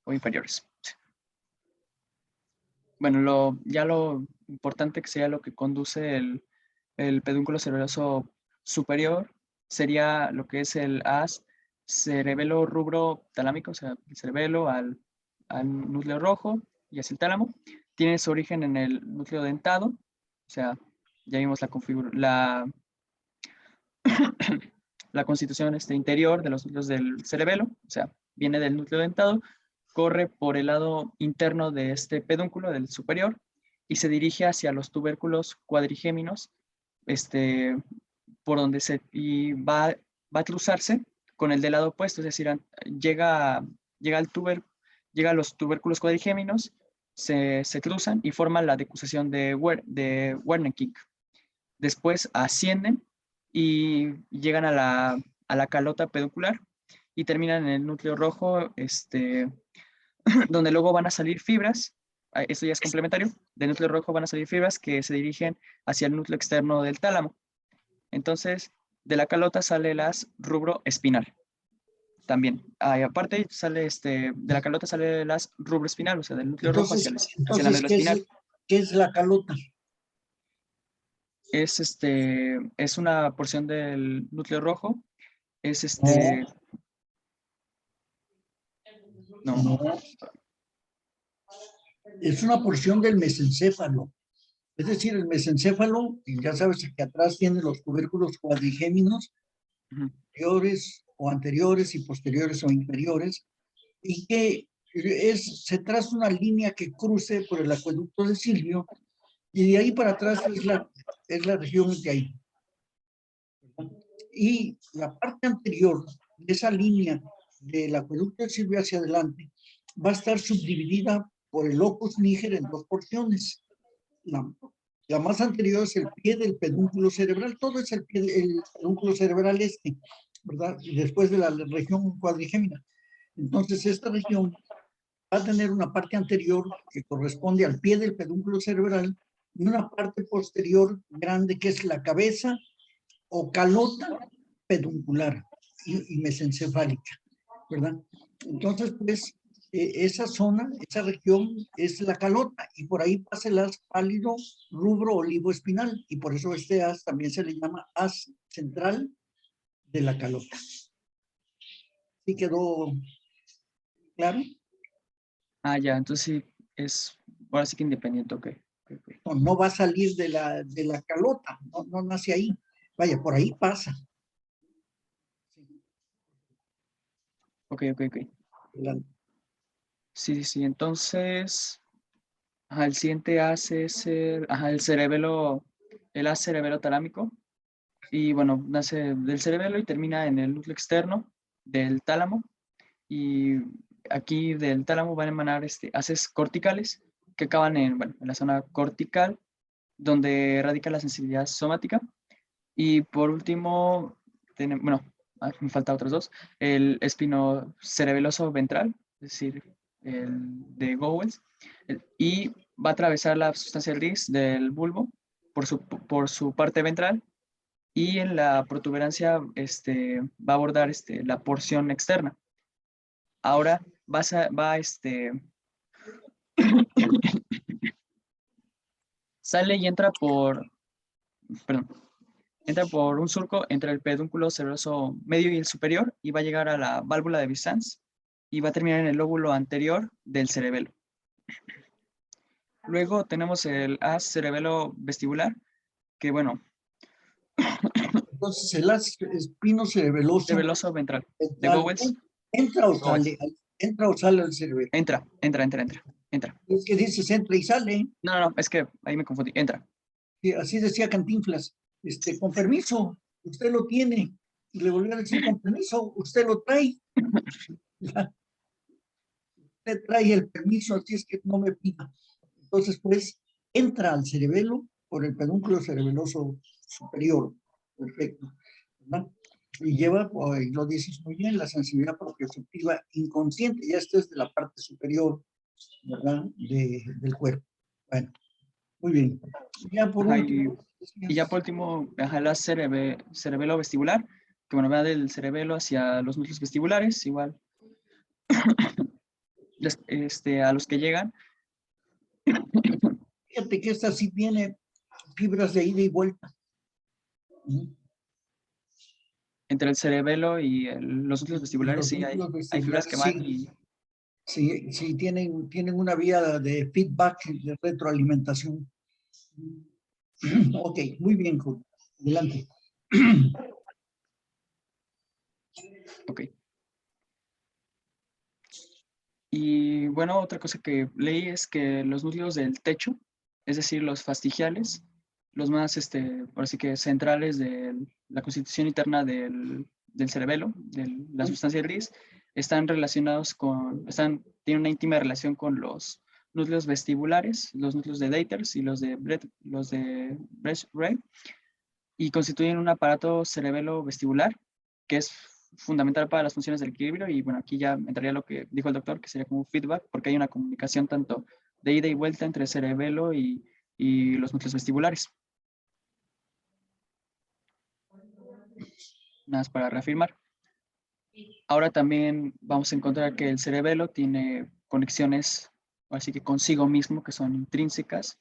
o inferiores. bueno, ya lo importante que sería lo que conduce el pedúnculo cerebeloso superior sería lo que es el haz cerebelo rubro talámico, o sea, el cerebelo al núcleo rojo y hacia el tálamo. Tiene su origen en el núcleo dentado, o sea, ya vimos la constitución interior de los núcleos del cerebelo, o sea, viene del núcleo dentado, corre por el lado interno de este pedúnculo, del superior, y se dirige hacia los tubérculos cuadrigéminos, por donde va a cruzarse con el del lado opuesto, es decir, llega a los tubérculos cuadrigéminos, se cruzan y forman la decusación de Wernicke. Después ascienden y llegan a la calota peduncular y terminan en el núcleo rojo, donde luego van a salir fibras. Esto ya es complementario. Del núcleo rojo van a salir fibras que se dirigen hacia el núcleo externo del tálamo. Entonces, de la calota sale el haz rubro espinal. También. Aparte, de la calota sale el haz rubro espinal, o sea, del núcleo rojo hacia la médula espinal. ¿Qué es la calota? Es una porción del núcleo rojo. No. Es una porción del mesencéfalo. Es decir, el mesencéfalo, ya sabes que atrás tiene los tubérculos cuadrigéminos, anteriores o anteriores y posteriores o inferiores, y que se traza una línea que cruce por el acueducto de Silvio, y de ahí para atrás es la región de ahí. Y la parte anterior de esa línea del acueducto de Silvio hacia adelante va a estar subdividida por el locus niger en dos porciones. La más anterior es el pie del pedúnculo cerebral, todo es el pedúnculo cerebral ¿verdad? Y después de la región cuadrigémina. Entonces, esta región va a tener una parte anterior que corresponde al pie del pedúnculo cerebral y una parte posterior grande que es la cabeza o calota peduncular y mesencefálica, ¿verdad? Entonces, pues, esa zona, esa región es la calota y por ahí pasa el haz pálido rubro olivo espinal y por eso este haz también se le llama haz central de la calota. ¿Sí quedó claro? Ya, entonces sí, ahora sí que independiente, ok. No va a salir de la calota, no nace ahí. Vaya, por ahí pasa. Ok. Adelante. Sí, entonces, el siguiente haz es el cerebelo, el haz cerebelo talámico. Y bueno, nace del cerebelo y termina en el núcleo externo del tálamo. Y aquí del tálamo van a emanar haces corticales que acaban en la zona cortical, donde radica la sensibilidad somática. Y por último, me faltan otros dos. El espino cerebeloso ventral, es decir, el de Gowens, y va a atravesar la sustancia gris del bulbo por su parte ventral, y en la protuberancia va a abordar la porción externa. Ahora sale y entra por un surco entre el pedúnculo cerebroso medio y el superior y va a llegar a la válvula de Bisans y va a terminar en el lóbulo anterior del cerebelo. Luego tenemos el haz cerebelo vestibular, que bueno. Entonces el haz espino cerebeloso ventral de Gowens. ¿Entra o sale? ¿Entra o sale al cerebelo? Entra. Es que dices entra y sale. No, es que ahí me confundí. Entra. Sí, así decía Cantinflas. Con permiso, usted lo tiene. Y le volvió a decir, con permiso, usted lo trae. Ya. Usted trae el permiso, así es que no me pida. Entonces, pues, entra al cerebelo por el pedúnculo cerebeloso superior. Perfecto. ¿Verdad? Y lleva, pues, lo dices muy bien, la sensibilidad propioceptiva inconsciente. Ya esto es de la parte superior, ¿verdad? Del cuerpo. Bueno, muy bien. Ya por último. Y ya por último, el cerebelo vestibular, que bueno, va del cerebelo hacia los núcleos vestibulares, igual a los que llegan, Fíjate que esta sí tiene fibras de ida y vuelta. Entre el cerebelo y los núcleos vestibulares, Los sí, núcleos hay fibras que van vestibulares, y sí, tienen una vía de feedback, de retroalimentación. Ok, muy bien, Julio. Adelante. ok. Y bueno, otra cosa que leí es que los núcleos del techo, es decir, los fastigiales, los más, ahora sí que centrales de la constitución interna del cerebelo, de la sustancia gris, están relacionados tienen una íntima relación con los núcleos vestibulares, los núcleos de Deiters y los de Brecht-Ray, y constituyen un aparato cerebelo vestibular que es fundamental para las funciones del equilibrio. Y bueno, aquí ya entraría lo que dijo el doctor, que sería como un feedback, porque hay una comunicación tanto de ida y vuelta entre el cerebelo y los núcleos vestibulares. Nada más para reafirmar. Ahora también vamos a encontrar que el cerebelo tiene conexiones, así que consigo mismo, que son intrínsecas.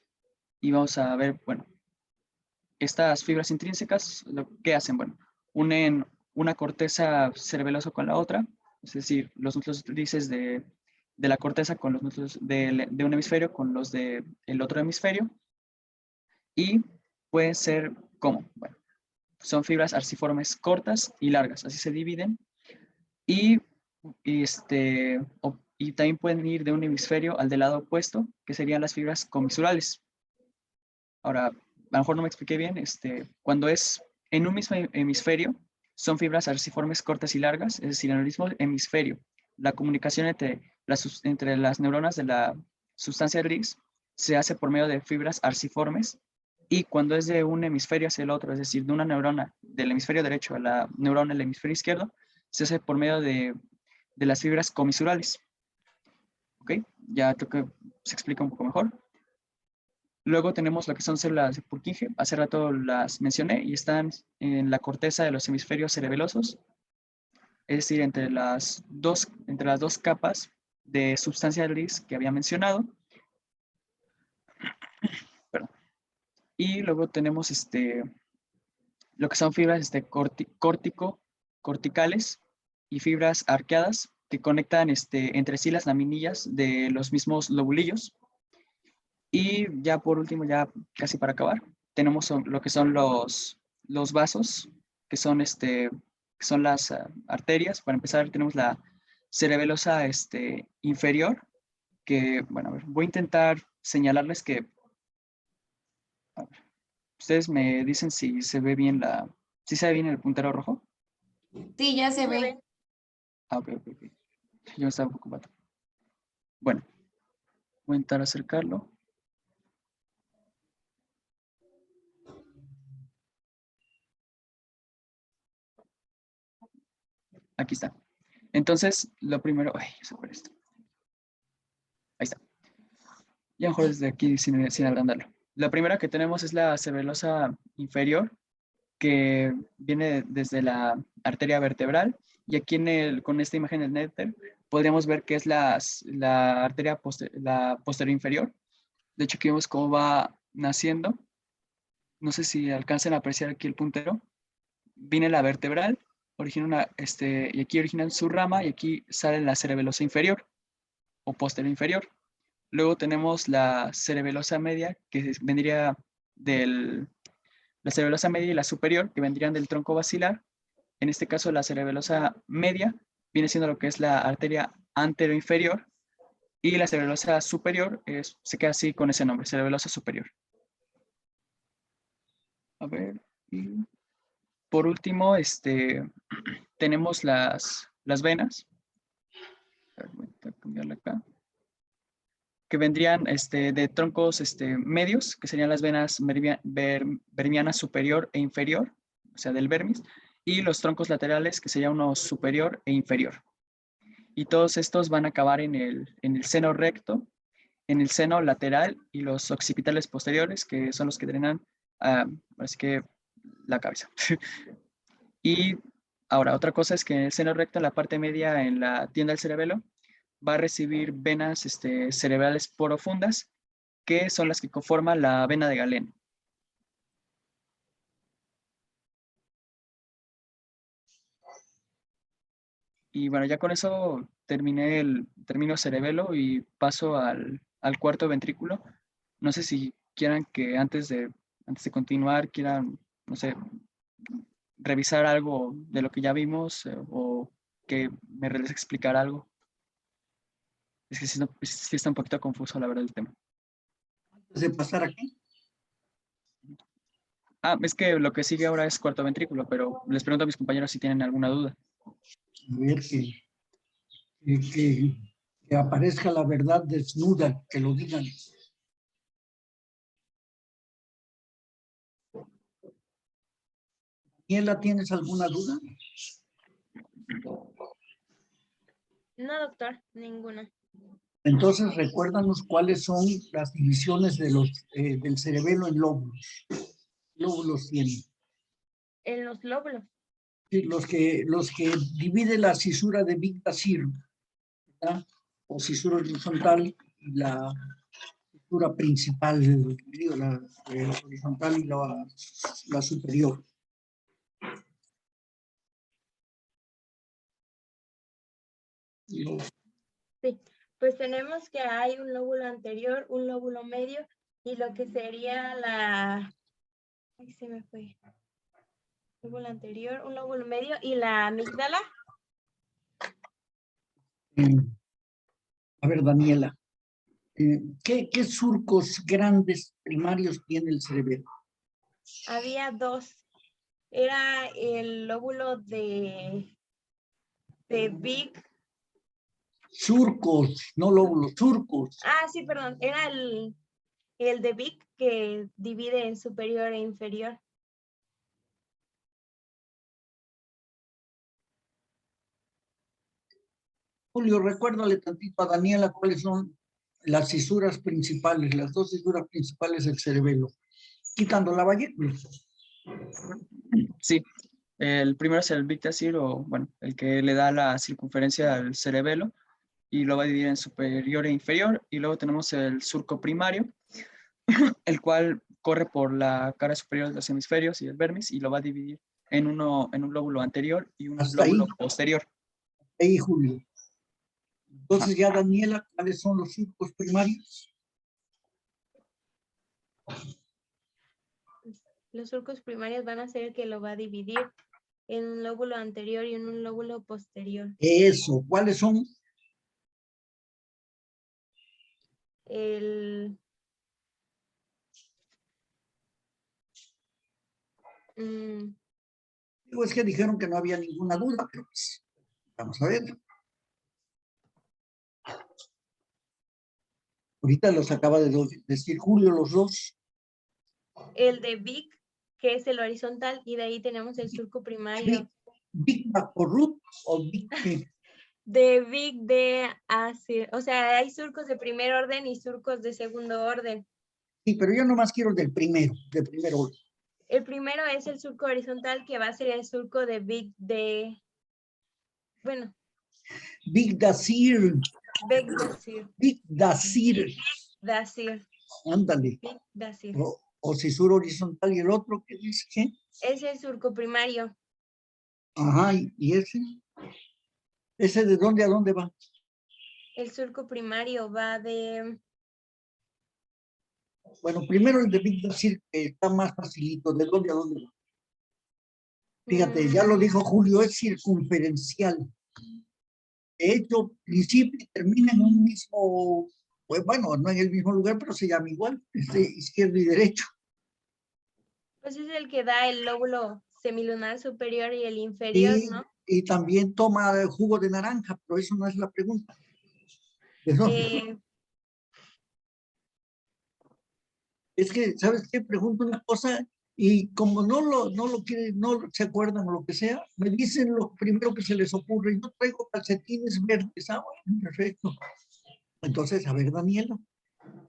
Y vamos a ver, bueno, estas fibras intrínsecas, ¿qué hacen? Bueno, unen una corteza cerebelosa con la otra, es decir, los núcleos grises de la corteza con los núcleos de un hemisferio con los del otro hemisferio, y pueden ser, ¿cómo? Bueno, son fibras arciformes cortas y largas, así se dividen, y, y también pueden ir de un hemisferio al del lado opuesto, que serían las fibras comisurales. Ahora, a lo mejor no me expliqué bien, cuando es en un mismo hemisferio, son fibras arciformes cortas y largas, es decir, en el mismo hemisferio, la comunicación entre las neuronas de la sustancia gris se hace por medio de fibras arciformes, y cuando es de un hemisferio hacia el otro, es decir, de una neurona del hemisferio derecho a la neurona del hemisferio izquierdo, se hace por medio de las fibras comisurales. ¿Ok? Ya creo que se explica un poco mejor. Luego tenemos lo que son células de Purkinje, hace rato las mencioné y están en la corteza de los hemisferios cerebelosos, es decir, entre las dos capas de sustancia gris que había mencionado. Perdón. Y luego tenemos lo que son fibras corticales y fibras arqueadas que conectan entre sí las laminillas de los mismos lobulillos. Y ya por último, ya casi para acabar, tenemos lo que son los vasos, que son, las arterias. Para empezar, tenemos la cerebelosa inferior, que, bueno, a ver, voy a intentar señalarles que, a ver, ustedes me dicen si se ve bien si se ve bien el puntero rojo. Sí, ya se ve. Ah, ok. Yo estaba ocupado. Bueno, voy a intentar acercarlo. Aquí está. Entonces, lo primero, ay, se fue esto. Ahí está. Y a lo mejor desde aquí sin agrandarlo. La primera que tenemos es la cerebelosa inferior, que viene desde la arteria vertebral. Y aquí con esta imagen del Nether podríamos ver que es la arteria posterior inferior. De hecho, aquí vemos cómo va naciendo. No sé si alcanzan a apreciar aquí el puntero. Viene la vertebral, y aquí origina su rama, y aquí sale la cerebelosa inferior o posterior inferior. Luego tenemos la cerebelosa media, que vendría la cerebelosa media y la superior, que vendrían del tronco basilar. En este caso, la cerebelosa media viene siendo lo que es la arteria anteroinferior, y la cerebelosa superior se queda así con ese nombre, cerebelosa superior. A ver, y por último, tenemos las venas. Voy a cambiarla acá, que vendrían de troncos medios, que serían las venas vermiana superior e inferior, o sea, del vermis, y los troncos laterales, que sería uno superior e inferior. Y todos estos van a acabar en el seno recto, en el seno lateral y los occipitales posteriores, que son los que drenan, así que la cabeza. Y ahora, otra cosa es que en el seno recto, en la parte media, en la tienda del cerebelo, va a recibir venas cerebrales profundas, que son las que conforman la vena de Galeno. Y bueno, ya con eso termino cerebelo y paso al cuarto ventrículo. No sé si quieran que antes de continuar, quieran, no sé, revisar algo de lo que ya vimos o que me regrese a explicar algo. Es que sí, sí está un poquito confuso, la verdad, el tema. Antes de pasar aquí, Es que lo que sigue ahora es cuarto ventrículo, pero les pregunto a mis compañeros si tienen alguna duda. a ver que aparezca la verdad desnuda, que lo digan. Daniela, ¿tienes alguna duda? No, doctor, ninguna. Entonces, recuérdanos cuáles son las divisiones del cerebelo en lóbulos. Lóbulos tienen. En los lóbulos. Sí, los que divide la cisura de Big Basir, ¿verdad? O cisura horizontal y la cisura principal, digo, la horizontal y la superior. Sí, pues tenemos que hay un lóbulo anterior, un lóbulo medio y lo que sería ay, se me fue. Lóbulo anterior, un lóbulo medio y la amígdala. A ver, Daniela, ¿qué surcos grandes primarios tiene el cerebelo? Había dos. Era el lóbulo de Big. Surcos, no lóbulos, surcos. Sí, perdón. Era el de Big que divide en superior e inferior. Julio, recuérdale tantito a Daniela cuáles son las cisuras principales, las dos cisuras principales del cerebelo, quitando la vallécula. Sí, el primero es el Big Tacir, o bueno, el que le da la circunferencia al cerebelo y lo va a dividir en superior e inferior. Y luego tenemos el surco primario, el cual corre por la cara superior de los hemisferios y el vermis y lo va a dividir en un lóbulo anterior y un Hasta lóbulo ahí. posterior. Ahí, Julio. Entonces ya, Daniela, ¿cuáles son los surcos primarios? Los surcos primarios van a ser el que lo va a dividir en un lóbulo anterior y en un lóbulo posterior. Eso, ¿cuáles son? El Digo, es que dijeron que no había ninguna duda, pero pues, vamos a ver. Ahorita los acaba de decir Julio, los dos. el de Big, que es el horizontal, y de ahí tenemos el surco primario. Big Bacorrut o Big De Big de o sea, hay surcos de primer orden y surcos de segundo orden. Sí, pero yo nomás quiero el del primero orden. El primero es el surco horizontal, que va a ser el surco de Big de, bueno. Big Dacir. Big Dacir. Big Dacir. Dacir. Ándale. Big Dacir. O cisura horizontal y el otro, ¿qué dice qué? Es el surco primario. Ajá, ¿y ese? ¿Ese de dónde a dónde va? El surco primario va de... Bueno, primero el de Big Dacir, que está más facilito. ¿De dónde a dónde va? Fíjate, ya lo dijo Julio, es circunferencial. De hecho, principio y termina en un mismo, pues bueno, no en el mismo lugar, pero se llama igual, es de izquierdo y derecho. Pues es el que da el lóbulo semilunar superior y el inferior, ¿no? Y también toma jugo de naranja, pero eso no es la pregunta. Es que, ¿sabes qué? Pregunto una cosa y como no lo quieren, no se acuerdan o lo que sea, me dicen lo primero que se les ocurre. Yo traigo calcetines verdes. Bueno, perfecto. Entonces, a ver, Daniela,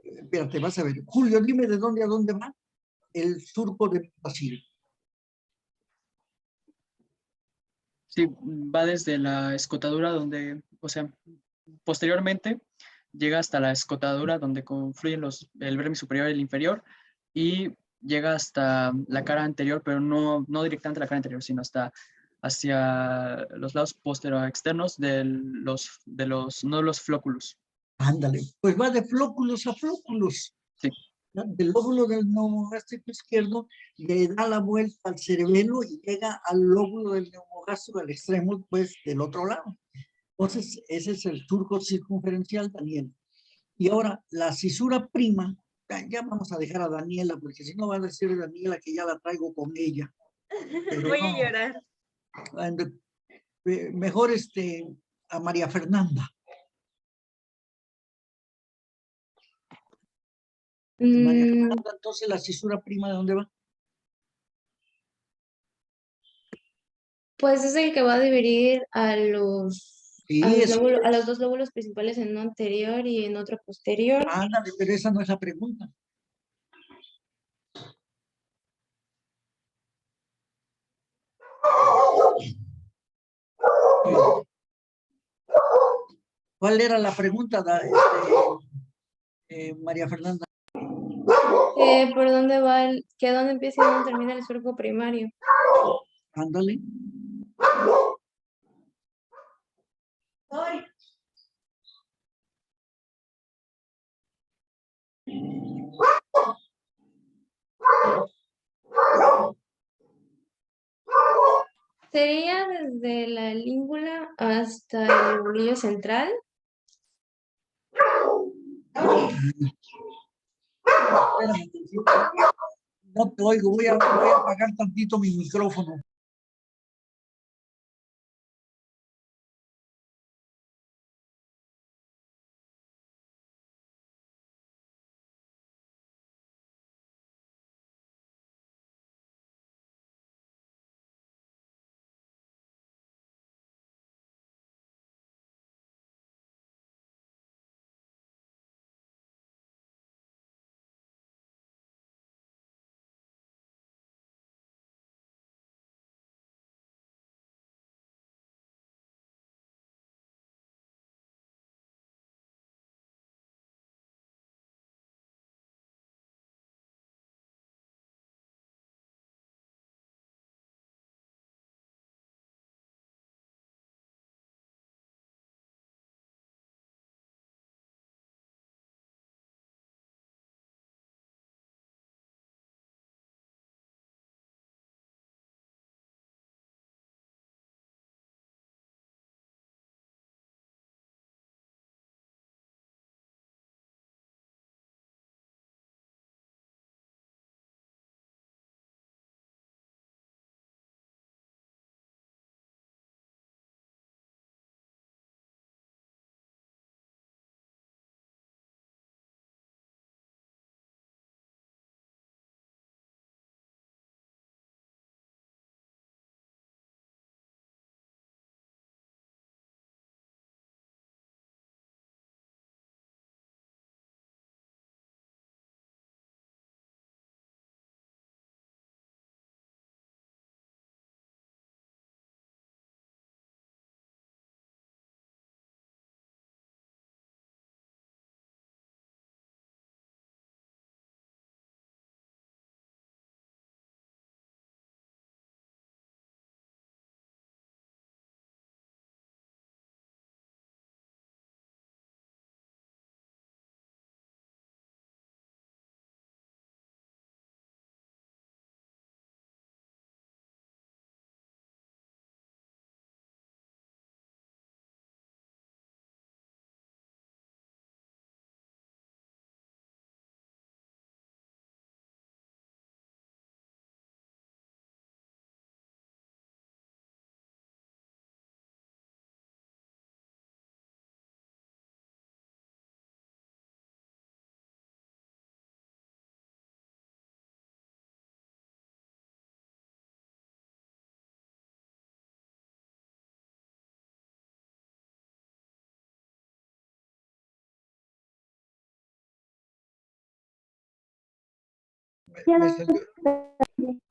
espérate, vas a ver. Julio, dime de dónde a dónde va el surco de Brasil. Sí, va desde la escotadura donde, o sea, posteriormente llega hasta la escotadura donde confluyen el vermis superior y el inferior y llega hasta la cara anterior, pero no directamente a la cara anterior, sino hasta hacia los lados externos de los nódulos flóculos. Ándale, pues va de flóculos a flóculos. Sí. Del lóbulo del neumogástrico izquierdo le da la vuelta al cerebelo y llega al lóbulo del neumogástrico al extremo, pues, del otro lado. Entonces, ese es el surco circunferencial, Daniel. Y ahora, la cisura prima, ya vamos a dejar a Daniela, porque si no va a decir Daniela que ya la traigo con ella. Pero Voy no, a llorar. mejor a María Fernanda. María Fernanda, entonces la cisura prima, ¿de dónde va? Pues es el que va a dividir a los, Sí, a los dos lóbulos principales en uno anterior y en otro posterior. Ándale, pero esa no es la pregunta. ¿Cuál era la pregunta, María Fernanda? ¿Por dónde va que dónde empieza y dónde termina el surco primario? Ándale. Sería desde la língula hasta el bulbillo central. Espérame, no te oigo, voy a apagar tantito mi micrófono.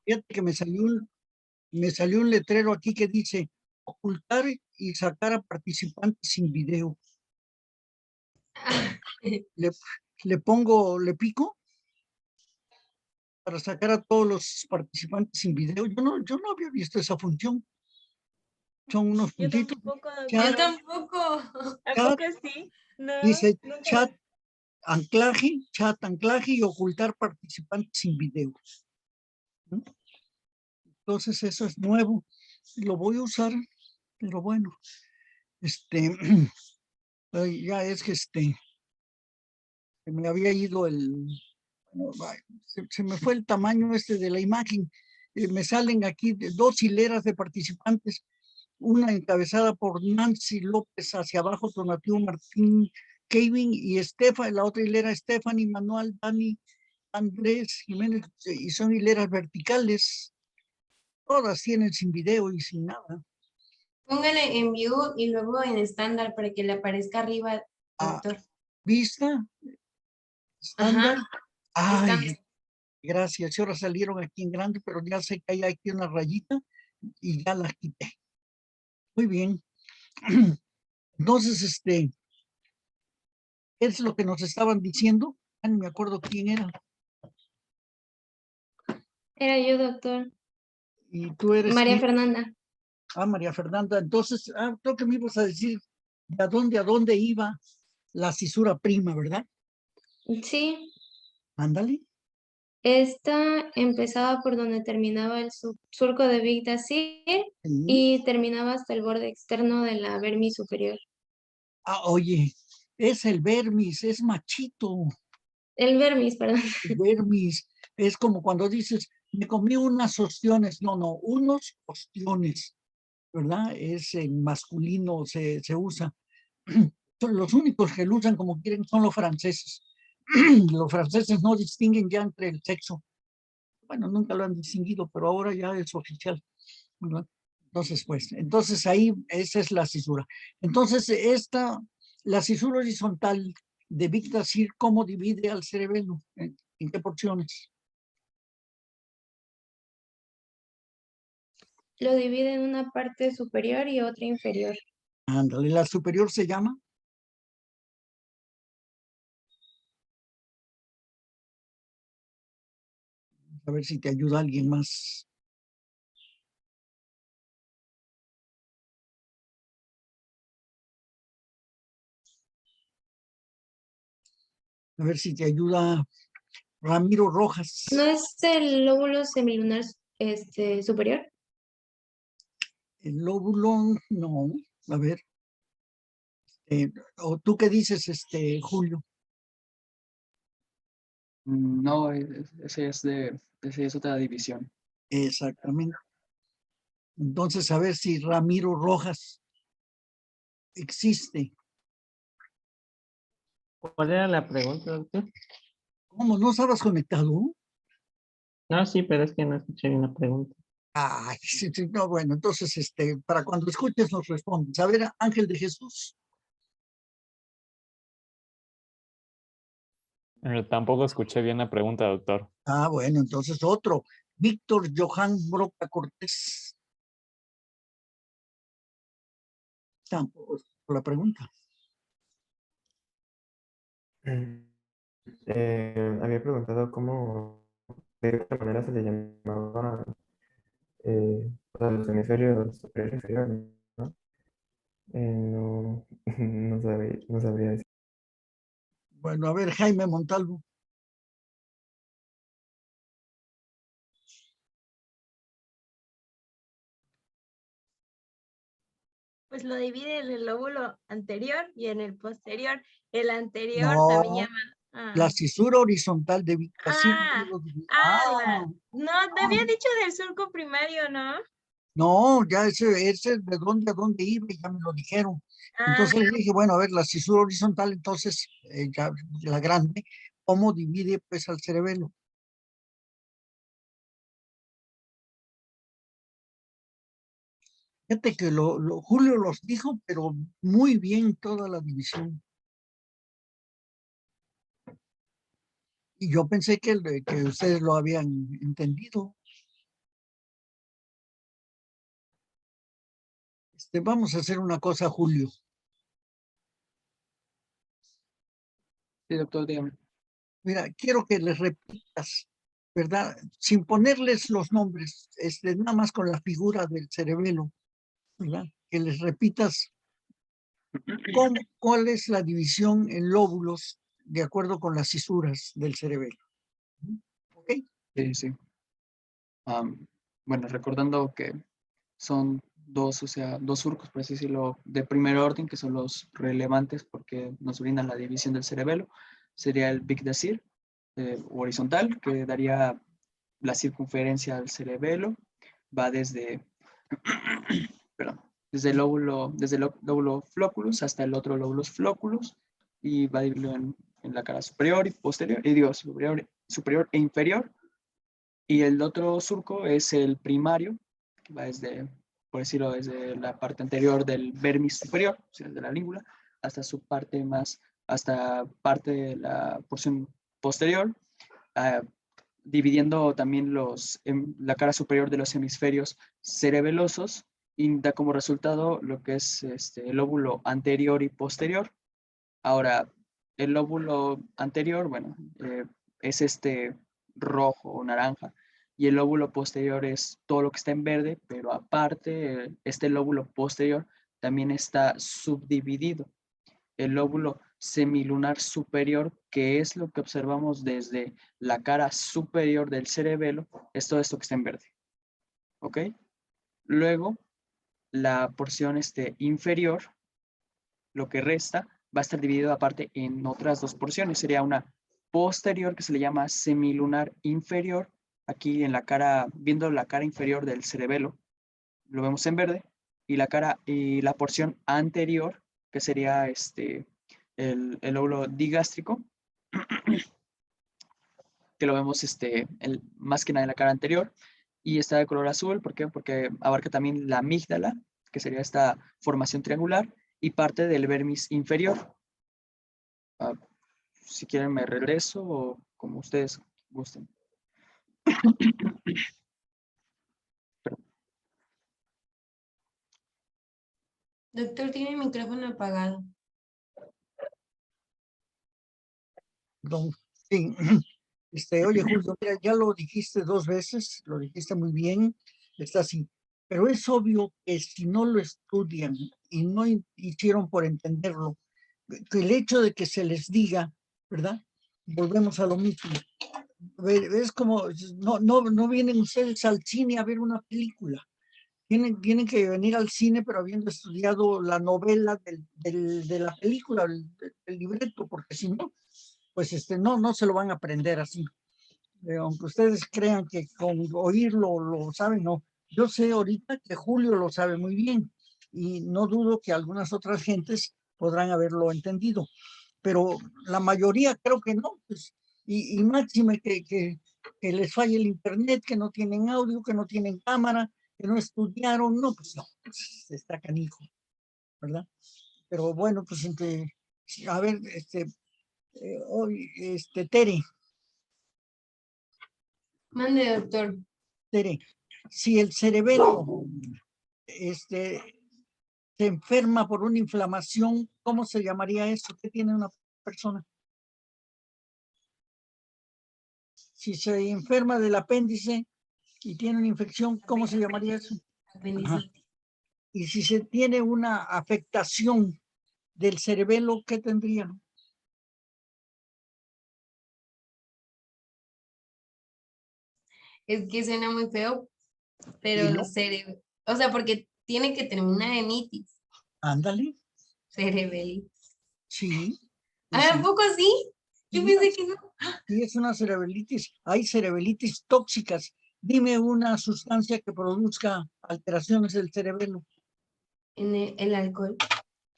Fíjate que me salió un letrero aquí que dice ocultar y sacar a participantes sin video. Le pico para sacar a todos los participantes sin video. Yo no había visto esa función. Son unos Yo puntitos. tampoco, Chat, Yo tampoco. ¿a chat, poco sí? No, dice nunca chat anclaje y ocultar participantes sin video. ¿No? Entonces eso es nuevo. Lo voy a usar, pero bueno, ay, ya es que se me había ido se me fue el tamaño de la imagen. Me salen aquí dos hileras de participantes, una encabezada por Nancy López, hacia abajo Tonatiuh Martín, Kevin y la otra hilera Stephanie, Manuel, Dani, Andrés, Jiménez, y son hileras verticales, todas tienen sin video y sin nada. Póngale en view y luego en estándar para que le aparezca arriba, Ah, doctor. ¿vista? ¿Estándar? Ajá, Ay, estándar. gracias. Y ahora salieron aquí en grande, pero ya sé que hay aquí una rayita y ya las quité. Muy bien. Entonces, ¿qué es lo que nos estaban diciendo? Ya ni me acuerdo quién era. Era yo, doctor. Y tú eres María quién? Fernanda. Ah, María Fernanda. Entonces, creo que me ibas a decir de a dónde iba la cisura prima, ¿verdad? Sí, Ándale. esta empezaba por donde terminaba el surco de Big Dacir Sí. y terminaba hasta el borde externo de la vermis superior. Ah, oye, es el vermis, es machito. El vermis, perdón. El vermis es como cuando dices, me comí unas ostiones. No, no, unos ostiones, ¿verdad? Es en masculino, se usa. Los únicos que lo usan como quieren son los franceses. Los franceses no distinguen ya entre el sexo. Bueno, nunca lo han distinguido, pero ahora ya es oficial, ¿verdad? Entonces, pues, ahí esa es la cisura. Entonces, la cisura horizontal de Big Dacir, ¿cómo divide al cerebelo? ¿En qué porciones? Lo divide en una parte superior y otra inferior. Ándale, la superior se llama. A ver si te ayuda alguien más. A ver si te ayuda Ramiro Rojas. ¿No es el lóbulo semilunar superior? El lóbulo, no. A ver. ¿O tú qué dices, Julio? No, ese es otra división. Exactamente. Entonces, a ver si Ramiro Rojas existe. ¿Cuál era la pregunta, doctor? ¿Cómo? ¿No estabas conectado? No, sí, pero es que no escuché bien la pregunta. Ay, sí, sí, no, bueno, entonces, para cuando escuches nos respondes. A ver, Ángel de Jesús. Tampoco escuché bien la pregunta, doctor. Ah, bueno, entonces otro. Víctor Johan Broca Cortés. Tampoco escuchó la pregunta. Había preguntado de qué manera se le llamaba a los hemisferios superior e inferior, ¿no? No, no sabría decir. Bueno, a ver, Jaime Montalvo. pues lo divide en el lóbulo anterior y en el posterior. El anterior también No, llama. la cisura horizontal de Big Dacir. No, te había dicho del surco primario, ¿no? No, ya ese de dónde a dónde iba, ya me lo dijeron. Ah, Entonces dije, bueno, a ver, la cisura horizontal, entonces, ya la grande, ¿cómo divide pues al cerebelo? Fíjate que Julio los dijo, pero muy bien toda la división. Y yo pensé que ustedes lo habían entendido. Vamos a hacer una cosa, Julio. Sí, doctor, dígame. Mira, quiero que les repitas, ¿verdad? Sin ponerles los nombres, nada más con la figura del cerebelo, ¿verdad? Que les repitas cuál es la división en lóbulos de acuerdo con las cisuras del cerebelo. ¿Ok? Sí, sí. Bueno, recordando que son dos, o sea, dos surcos, por así decirlo, de primer orden, que son los relevantes porque nos brindan la división del cerebelo. Sería el Big Dacir, horizontal, que daría la circunferencia del cerebelo. Va desde, perdón, desde el lóbulo flóculus hasta el otro lóbulo flóculus y va a dividirlo en la cara superior y posterior, y digo, superior e inferior. Y el otro surco es el primario, que va desde, por decirlo, desde la parte anterior del vermis superior, o sea, de la língula, hasta su parte más, hasta parte de la porción posterior, ah, dividiendo también la cara superior de los hemisferios cerebelosos y da como resultado lo que es el lóbulo anterior y posterior. Ahora, el lóbulo anterior, bueno, es rojo o naranja y el lóbulo posterior es todo lo que está en verde, pero aparte, este lóbulo posterior también está subdividido. El lóbulo semilunar superior, que es lo que observamos desde la cara superior del cerebelo, es todo esto que está en verde. ¿Ok? Luego, la porción inferior, lo que resta, va a estar dividido aparte en otras dos porciones. Sería una posterior que se le llama semilunar inferior, aquí en la cara, viendo la cara inferior del cerebelo, lo vemos en verde, y la porción anterior, que sería el lóbulo digástrico, que lo vemos más que nada en la cara anterior, y está de color azul, ¿por qué? Porque abarca también la amígdala, que sería esta formación triangular, y parte del vermis inferior. Si quieren me regreso o como ustedes gusten. Doctor, tiene el micrófono apagado. Don, sí. Oye, Julio, mira, ya lo dijiste 2 veces, lo dijiste muy bien, está así. Pero es obvio que si no lo estudian y no hicieron por entenderlo, que el hecho de que se les diga, ¿verdad? Volvemos a lo mismo. Es como, no vienen ustedes al cine a ver una película. Tienen que venir al cine, pero habiendo estudiado la novela de la película, el libreto, porque si no, pues no se lo van a aprender así. Aunque ustedes crean que con oírlo lo saben, no. Yo sé ahorita que Julio lo sabe muy bien y no dudo que algunas otras gentes podrán haberlo entendido, pero la mayoría creo que no. Pues, y máxime que les falle el internet, que no tienen audio, que no tienen cámara, que no estudiaron, no, pues está canijo, ¿verdad? Pero bueno, pues a ver, hoy, Tere, Mande, doctor. Tere, si el cerebelo se enferma por una inflamación, ¿cómo se llamaría eso? ¿Qué tiene una persona? Si se enferma del apéndice y tiene una infección, ¿cómo se llamaría eso? Apendicitis. Y si se tiene una afectación del cerebelo, ¿qué tendría? Es que suena muy feo, ¿Y pero no? o sea, porque tiene que terminar en itis, Ándale, cerebelitis. sí. ¿Ah, ¿a poco sí? Yo Sí, pensé que no. sí, es una cerebelitis. Hay cerebelitis tóxicas. Dime una sustancia que produzca alteraciones del cerebelo. En el alcohol.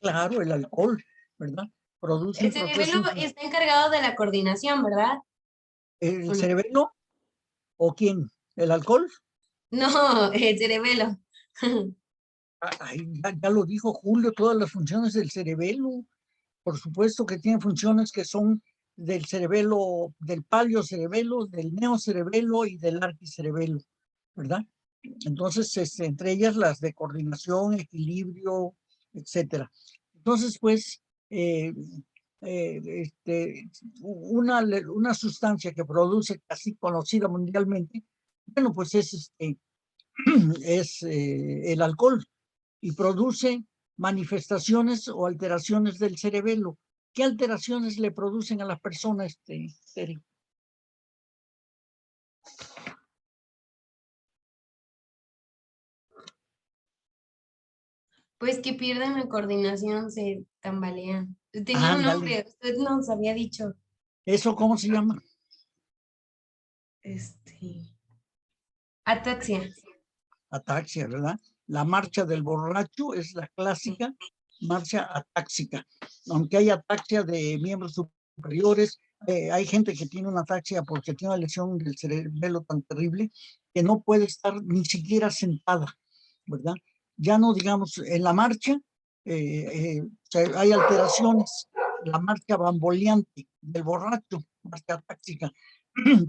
Claro, el alcohol, ¿verdad? Produce El cerebelo procesos. está encargado de la coordinación, ¿verdad? ¿El ¿O no? cerebelo o quién? ¿El alcohol? No, el cerebelo. Ay, ya lo dijo Julio, todas las funciones del cerebelo. Por supuesto que tiene funciones que son del cerebelo, del paliocerebelo, del neocerebelo y del arquicerebelo, ¿verdad? Entonces, entre ellas las de coordinación, equilibrio, etcétera. Entonces, pues, una sustancia que produce casi conocida mundialmente, bueno, pues es el alcohol y produce manifestaciones o alteraciones del cerebelo. ¿Qué alteraciones le producen a las personas, Tere? Pues que pierden la coordinación, se tambalean. Tenía un Ándale. nombre, usted nos había dicho. ¿Eso cómo se llama? Ataxia. Ataxia, ¿verdad? La marcha del borracho es la clásica marcha atáxica. Aunque hay ataxia de miembros superiores, hay gente que tiene una ataxia porque tiene una lesión del cerebelo tan terrible que no puede estar ni siquiera sentada, ¿verdad? Ya no digamos, en la marcha hay alteraciones, la marcha bamboleante del borracho, marcha atáxica,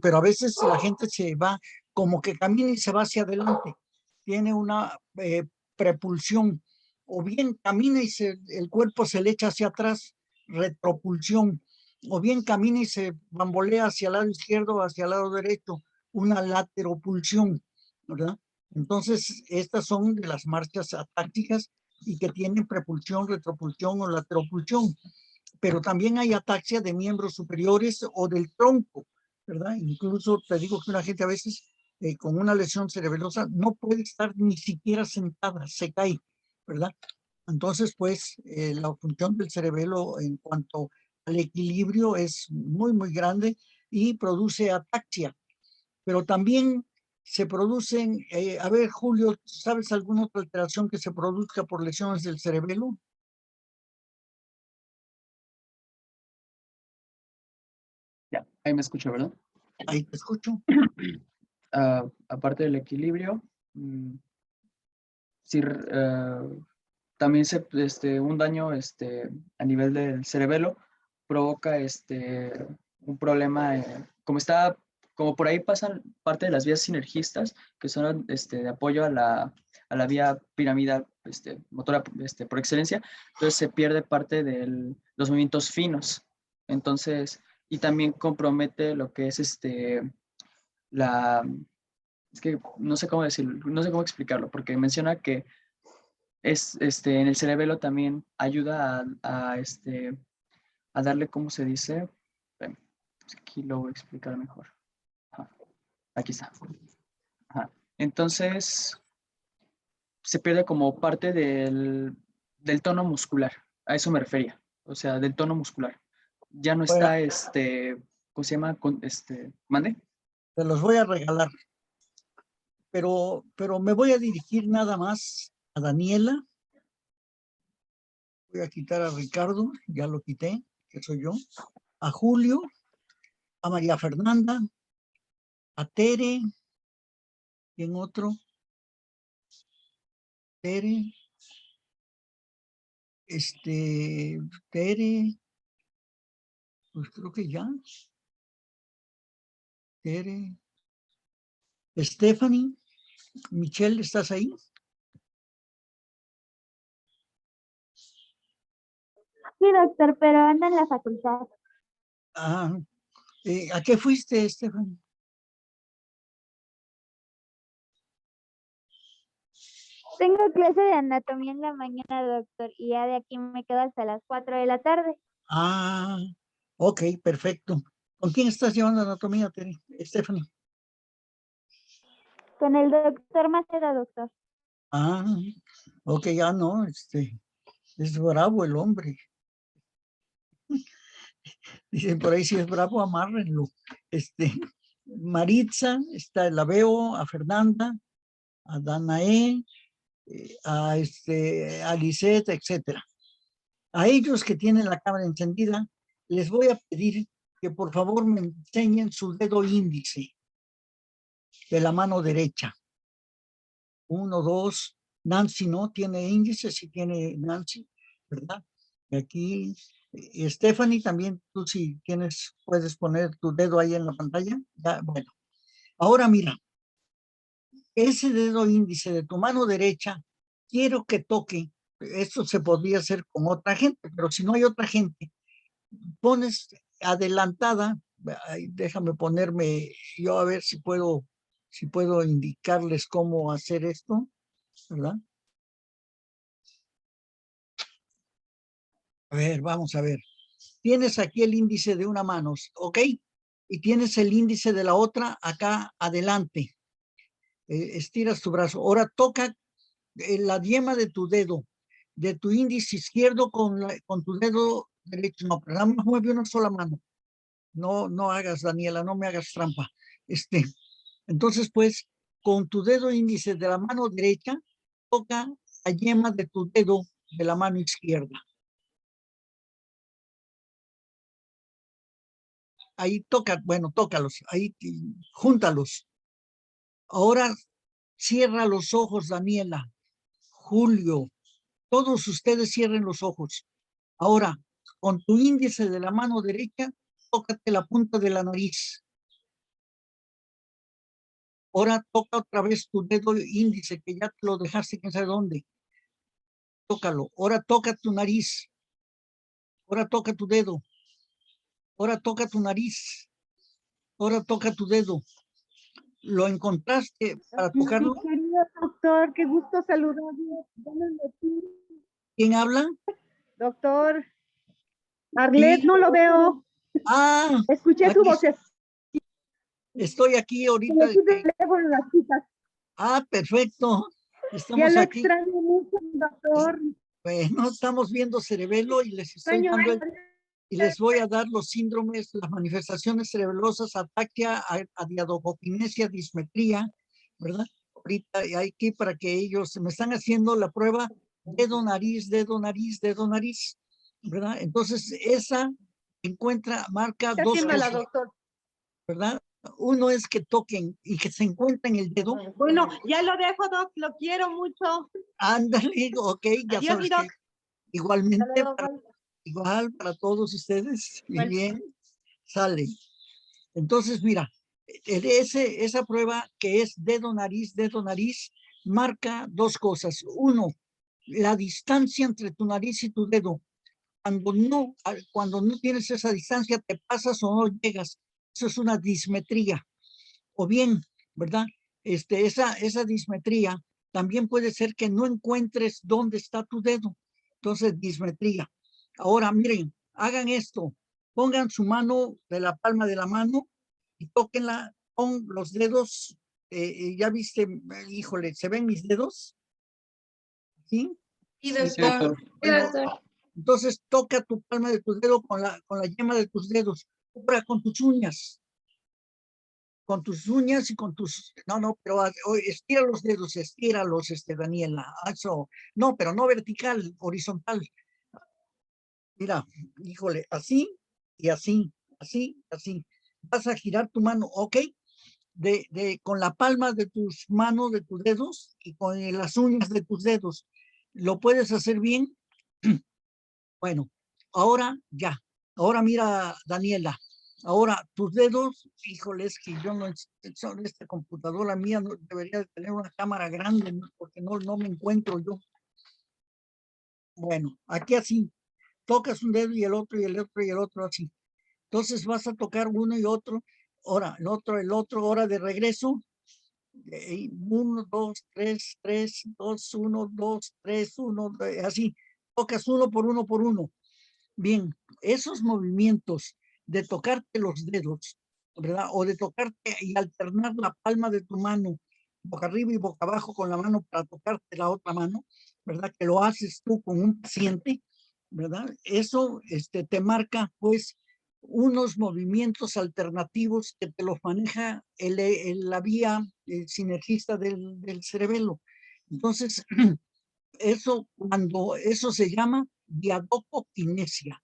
pero a veces la gente se va como que camina y se va hacia adelante, tiene una prepulsión, o bien camina y el cuerpo se le echa hacia atrás, retropulsión, o bien camina y se bambolea hacia el lado izquierdo o hacia el lado derecho, una lateropulsión, ¿verdad? Entonces, estas son de las marchas atácticas y que tienen prepulsión, retropulsión o lateropulsión. Pero también hay ataxia de miembros superiores o del tronco, ¿verdad? Incluso te digo que una gente a veces con una lesión cerebelosa no puede estar ni siquiera sentada, se cae, ¿verdad? Entonces, pues, la función del cerebelo en cuanto al equilibrio es muy, muy grande y produce ataxia. Pero también se producen, a ver, Julio, ¿sabes alguna otra alteración que se produzca por lesiones del cerebelo? Ya, ahí me escucho, ¿verdad? Ahí te escucho. Aparte del equilibrio, sí, también un daño a nivel del cerebelo provoca un problema, como por ahí pasan parte de las vías sinergistas, que son de apoyo a la vía piramidal motora por excelencia, entonces se pierde parte de los movimientos finos. Entonces, y también compromete lo que es es que no sé cómo decirlo, no sé cómo explicarlo, porque menciona que en el cerebelo también ayuda a darle, ¿cómo se dice? Ven, pues aquí lo voy a explicar mejor. Ajá, aquí está. Ajá. Entonces, se pierde como parte del tono muscular. A eso me refería. O sea, del tono muscular. Ya no Bueno, está, ¿cómo se llama? ¿Mande? te los voy a regalar, pero me voy a dirigir nada más a Daniela. Voy a quitar a Ricardo, ya lo quité, que soy yo, a Julio, a María Fernanda, a Tere, y en otro, Tere, Tere, pues creo que ya, Tere, Stephanie, Michelle, ¿estás ahí? Sí, doctor, pero anda en la facultad. Ah, ¿a qué fuiste, Stephanie? Tengo clase de anatomía en la mañana, doctor, y ya de aquí me quedo hasta las 4 de la tarde. Ah, ok, perfecto. ¿Con quién estás llevando anatomía, Tere? Stephanie. Con el doctor Maceda, doctor. Ah, ok, ya no, es bravo el hombre. Dicen por ahí, si es bravo, amárrenlo. Maritza, la veo, a Fernanda, a Danae, a Lisette, etcétera. A ellos que tienen la cámara encendida, les voy a pedir que por favor me enseñen su dedo índice de la mano derecha. 1, 2, Nancy no tiene índice, sí tiene Nancy, ¿verdad? Y aquí, Stephanie, también tú si tienes, puedes poner tu dedo ahí en la pantalla. Ya, bueno, ahora mira, ese dedo índice de tu mano derecha, quiero que toque, esto se podría hacer con otra gente, pero si no hay otra gente, pones adelantada, ay, déjame ponerme yo a ver si puedo indicarles cómo hacer esto, ¿verdad? A ver, vamos a ver. Tienes aquí el índice de una mano, ¿ok? Y tienes el índice de la otra acá adelante. Estiras tu brazo. Ahora toca la yema de tu dedo, de tu índice izquierdo con tu dedo derecho. No, pero nada más mueve una sola mano. No hagas, Daniela, no me hagas trampa. Entonces, pues, con tu dedo índice de la mano derecha, toca la yema de tu dedo de la mano izquierda. Ahí toca, bueno, tócalos, ahí júntalos. Ahora cierra los ojos, Daniela, Julio, todos ustedes cierren los ojos. Ahora, con tu índice de la mano derecha, tócate la punta de la nariz. Ahora toca otra vez tu dedo índice, que ya te lo dejaste, quién sabe dónde. Tócalo. Ahora toca tu nariz. Ahora toca tu dedo. Ahora toca tu nariz. Ahora toca tu dedo. ¿Lo encontraste para tocarlo? Mi querido doctor, qué gusto saludarlo. Buenas noches. ¿Quién habla? Doctor Arlet, no lo veo. Ah, Escuché su voz. estoy aquí ahorita. Ah, perfecto. Estamos Ya lo aquí. extraño mucho, doctor. Bueno, estamos viendo cerebelo y les estoy dando y les voy a dar los síndromes, las manifestaciones cerebelosas, ataxia, adiadocokinesia, dismetría, ¿verdad? Ahorita hay que para que ellos me están haciendo la prueba dedo, nariz, dedo, nariz, dedo, nariz, ¿verdad? Entonces, esa marca dos cosas, doctor. ¿verdad? Uno es que toquen y que se encuentren el dedo. Bueno, ya lo dejo, doc, lo quiero mucho. Ándale, ok, ya Adiós, sabes mi doc. que igualmente Hasta luego, igual para todos ustedes. Muy bien, sale. Entonces, mira, esa prueba que es dedo, nariz, marca dos cosas. Uno, la distancia entre tu nariz y tu dedo. Cuando no tienes esa distancia, te pasas o no llegas. Eso es una dismetría. O bien, ¿verdad? Esa dismetría también puede ser que no encuentres dónde está tu dedo. Entonces, dismetría. Ahora, miren, hagan esto. Pongan su mano de la palma de la mano y tóquenla con los dedos. Ya viste, híjole, ¿se ven mis dedos? ¿Sí? Sí, Sí, doctor. doctor. Bueno, entonces toca tu palma de tu dedo con la yema de tus dedos. Ahora con tus uñas. Con tus uñas y con tus... No, pero estira los dedos, estíralos, Daniela. Eso. No, pero no vertical, horizontal. Mira, híjole, así y así, así, así. Vas a girar tu mano, ¿ok? Con la palma de tus manos, de tus dedos y con las uñas de tus dedos. ¿Lo puedes hacer bien? Bueno, ahora ya. Ahora mira, Daniela. Ahora, tus dedos, híjole, es que yo no, esta computadora mía no debería tener una cámara grande, ¿no? Porque no me encuentro yo. Bueno, aquí así, tocas un dedo y el otro y el otro y el otro así. Entonces vas a tocar uno y otro, ahora el otro, hora de regreso. 1, 2, 3, 3, 2, 1, 2, 3, 1, así. Tocas uno por uno por uno. Bien, esos movimientos de tocarte los dedos, ¿verdad? O de tocarte y alternar la palma de tu mano, boca arriba y boca abajo con la mano para tocarte la otra mano, ¿verdad? Que lo haces tú con un paciente, ¿verdad? Eso te marca, pues, unos movimientos alternativos que te los maneja la vía sinergista del cerebelo. Entonces, cuando eso se llama diadocokinesia.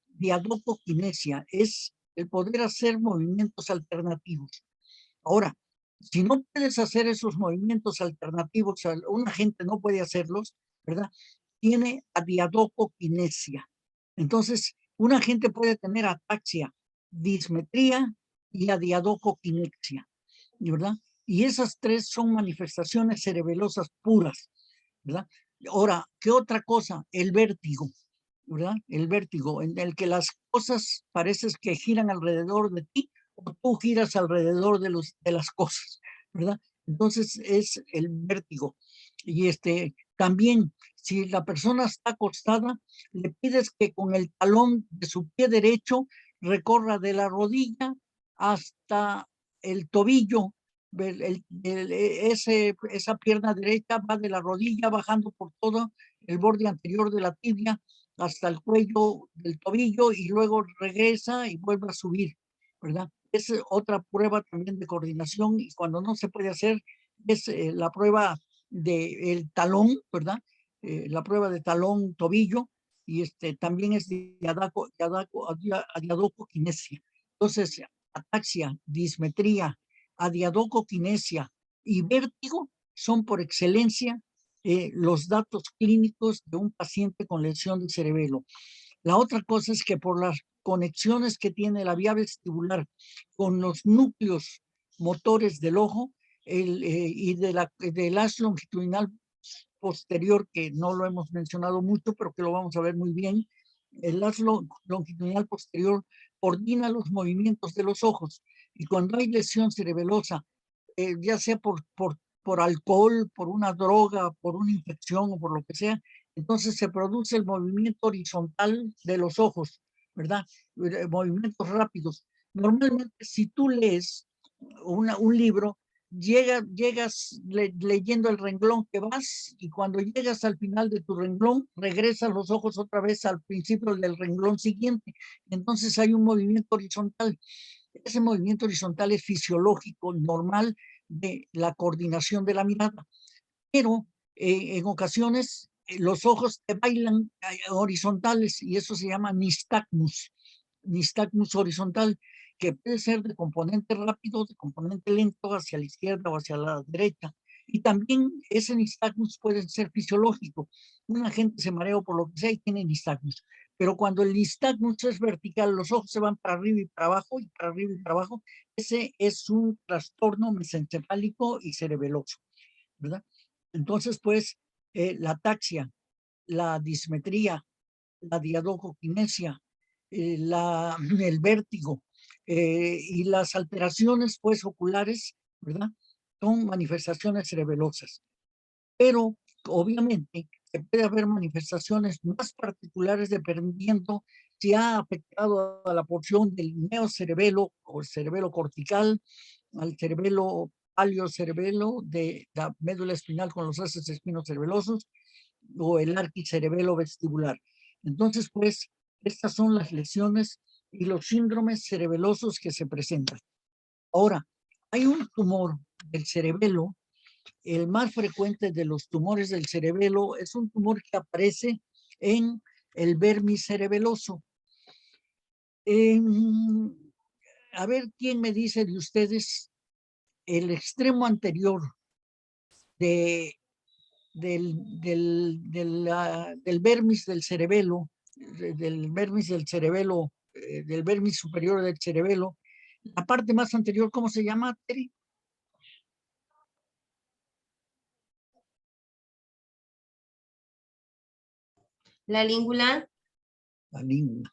Diadocokinesia es el poder hacer movimientos alternativos. Ahora, si no puedes hacer esos movimientos alternativos, una gente no puede hacerlos, ¿verdad? Tiene adiadocokinesia. Entonces, una gente puede tener ataxia, dismetría y adiadocokinesia, ¿verdad? Y esas tres son manifestaciones cerebelosas puras, ¿verdad? Ahora, ¿qué otra cosa? El vértigo. ¿verdad? El vértigo, en el que las cosas pareces que giran alrededor de ti o tú giras alrededor de las cosas, ¿verdad? Entonces es el vértigo. Y también, si la persona está acostada, le pides que con el talón de su pie derecho recorra de la rodilla hasta el tobillo. Esa pierna derecha va de la rodilla bajando por todo el borde anterior de la tibia hasta el cuello del tobillo y luego regresa y vuelve a subir, ¿verdad? Es otra prueba también de coordinación y cuando no se puede hacer es la prueba del talón, ¿verdad? La prueba de talón tobillo y también es de adiadocoquinesia. Entonces, ataxia, dismetría, adiadocoquinesia y vértigo son por excelencia los datos clínicos de un paciente con lesión del cerebelo. La otra cosa es que por las conexiones que tiene la vía vestibular con los núcleos motores del ojo y del haz longitudinal posterior, que no lo hemos mencionado mucho, pero que lo vamos a ver muy bien, el haz longitudinal posterior coordina los movimientos de los ojos y cuando hay lesión cerebelosa, ya sea por alcohol, por una droga, por una infección o por lo que sea, entonces se produce el movimiento horizontal de los ojos, ¿verdad? Movimientos rápidos. Normalmente, si tú lees un libro, llegas leyendo el renglón que vas y cuando llegas al final de tu renglón, regresas los ojos otra vez al principio del renglón siguiente. Entonces hay un movimiento horizontal. Ese movimiento horizontal es fisiológico, normal, de la coordinación de la mirada. Pero en ocasiones los ojos te bailan horizontales y eso se llama nistagmus horizontal, que puede ser de componente rápido, de componente lento hacia la izquierda o hacia la derecha. Y también ese nistagmus puede ser fisiológico. Una gente se marea por lo que sea y tiene nistagmus. Pero cuando el nistagmus es vertical, los ojos se van para arriba y para abajo y para arriba y para abajo, ese es un trastorno mesencefálico y cerebeloso, ¿verdad? Entonces, pues, la ataxia, la dismetría, la diadocoquinesia, el vértigo y las alteraciones, pues, oculares, ¿verdad? Son manifestaciones cerebelosas. Pero, obviamente, puede haber manifestaciones más particulares dependiendo si ha afectado a la porción del neocerebelo o el cerebelo cortical, al cerebelo paliocerebelo de la médula espinal con los haces espinocerebelosos o el arquicerebelo vestibular. Entonces, pues, estas son las lesiones y los síndromes cerebelosos que se presentan. Ahora, hay un tumor del cerebelo. El más frecuente de los tumores del cerebelo es un tumor que aparece en el vermis cerebeloso. A ver, ¿quién me dice de ustedes el extremo anterior del vermis del cerebelo, del vermis del cerebelo, del vermis superior del cerebelo? La parte más anterior, ¿cómo se llama, Teri? La língula. La língula.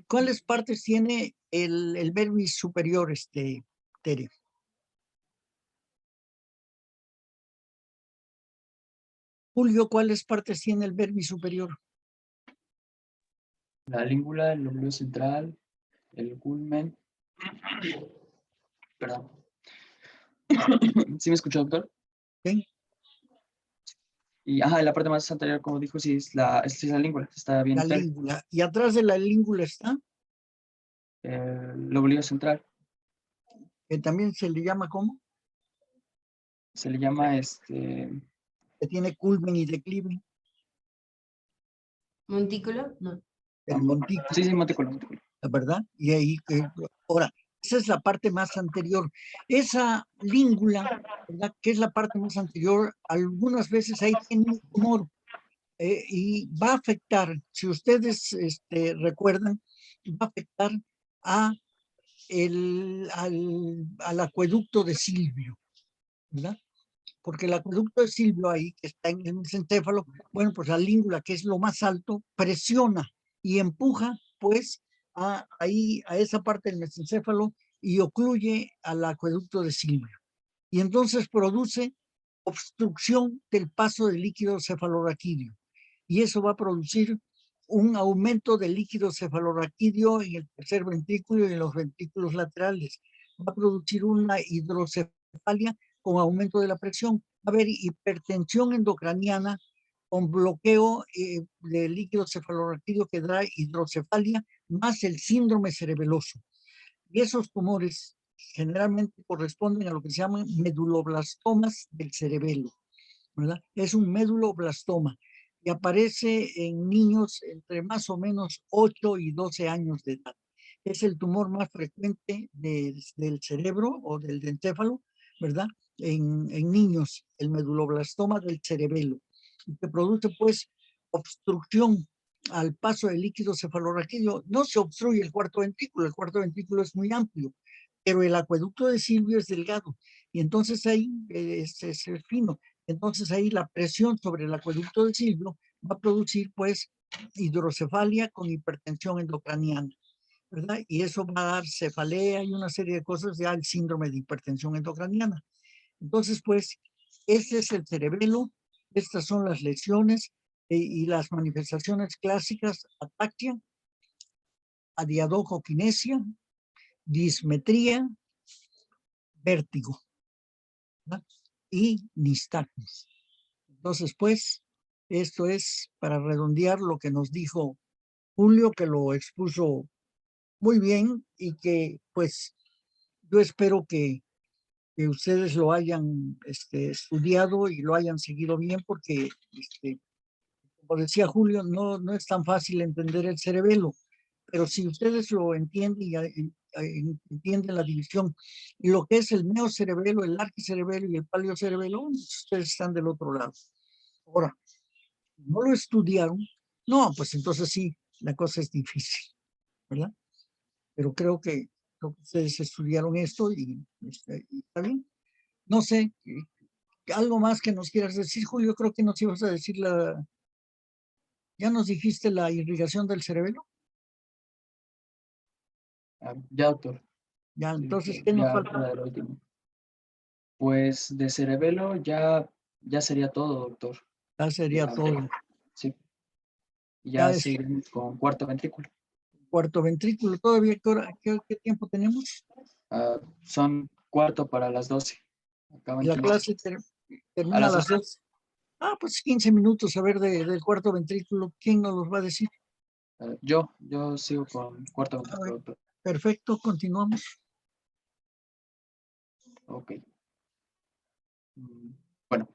¿Cuáles partes tiene el vermis superior, Tere? Julio, ¿cuáles partes tiene el vermis superior? La língula, el lóbulo central, el culmen. Perdón. ¿Sí me escuchó, doctor? Sí. Y la parte más anterior, como dijo, sí es la língula, está bien. La língula. ¿Y atrás de la língula está? El lóbulo central. Que también se le llama ¿cómo? Se le llama Que tiene culmen y declive. ¿Montículo? No. El montículo. Sí, montículo. ¿Verdad? Y ahí, ahora, esa es la parte más anterior. Esa língula, ¿verdad? Que es la parte más anterior, algunas veces ahí tiene un tumor y va a afectar, si ustedes recuerdan, va a afectar al acueducto de Silvio, ¿verdad? porque el acueducto de Silvio ahí, que está en el mesencéfalo, bueno, pues la língula, que es lo más alto, presiona y empuja, pues, ahí a esa parte del mesencéfalo y ocluye al acueducto de Silvio. Y entonces produce obstrucción del paso del líquido cefalorraquídeo. Y eso va a producir un aumento del líquido cefalorraquídeo en el tercer ventrículo y en los ventrículos laterales. Va a producir una hidrocefalia con aumento de la presión. Va a haber hipertensión endocraniana con bloqueo del líquido cefalorraquídeo que da hidrocefalia, más el síndrome cerebeloso. Y esos tumores generalmente corresponden a lo que se llaman meduloblastomas del cerebelo, ¿verdad? Es un meduloblastoma y aparece en niños entre más o menos 8 y 12 años de edad. Es el tumor más frecuente del cerebro o del encéfalo, ¿verdad? En niños, el meduloblastoma del cerebelo, que produce pues obstrucción al paso del líquido cefalorraquídeo. No se obstruye el cuarto ventrículo es muy amplio, pero el acueducto de Silvio es delgado y entonces ahí es fino. Entonces ahí la presión sobre el acueducto de Silvio va a producir pues hidrocefalia con hipertensión endocraniana, ¿verdad? Y eso va a dar cefalea y una serie de cosas, ya el síndrome de hipertensión endocraniana. Entonces pues ese es el cerebelo, estas son las lesiones y las manifestaciones clásicas: ataxia, adiadojoquinesia, dismetría, vértigo, ¿verdad? Y nistagmus. Entonces, pues, esto es para redondear lo que nos dijo Julio, que lo expuso muy bien y que, pues, yo espero que ustedes lo hayan estudiado y lo hayan seguido bien, porque, como decía Julio, no es tan fácil entender el cerebelo, pero si ustedes lo entienden y entienden la división y lo que es el neocerebelo, el arquicerebelo y el paleocerebelo, ustedes están del otro lado. Ahora, no lo estudiaron, no, pues entonces sí, la cosa es difícil, ¿verdad? Pero creo que ustedes estudiaron esto y está bien. No sé, algo más que nos quieras decir, Julio. Creo que nos ibas a decir ya nos dijiste la irrigación del cerebelo. Ya, doctor. Ya, Sí, entonces, ¿qué nos ya falta? la última. Pues de cerebelo ya sería todo, doctor. Ya sería Ya, todo. sí. Ya Ya es seguiremos con cuarto ventrículo. cuarto ventrículo. ¿Todavía qué tiempo tenemos? Son cuarto para las 12. Y Acaban la 15. clase A termina a las las 12. 2. Ah, pues 15 minutos a ver del cuarto ventrículo. ¿Quién nos los va a decir? Yo sigo con cuarto A ventrículo, ver, doctor. perfecto, continuamos. Ok. Bueno,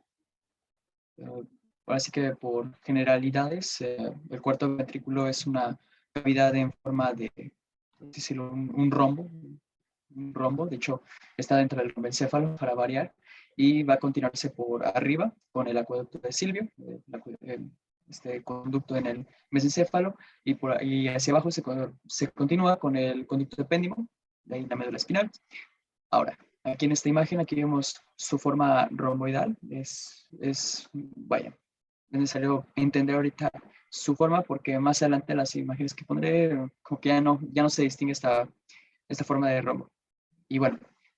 ahora sí que por generalidades, el cuarto ventrículo es una cavidad en forma de, por decirlo, un rombo. Un rombo, de hecho, está dentro del encéfalo para variar, y va a continuarse por arriba con el acueducto de Silvio, este conducto en el mesencéfalo, y hacia abajo se continúa con el conducto epéndimo, de ahí la médula espinal. Ahora, aquí en esta imagen, aquí vemos su forma romboidal. Vaya, es necesario entender ahorita su forma, porque más adelante las imágenes que pondré, como que ya no se distingue esta forma de rombo. Y bueno,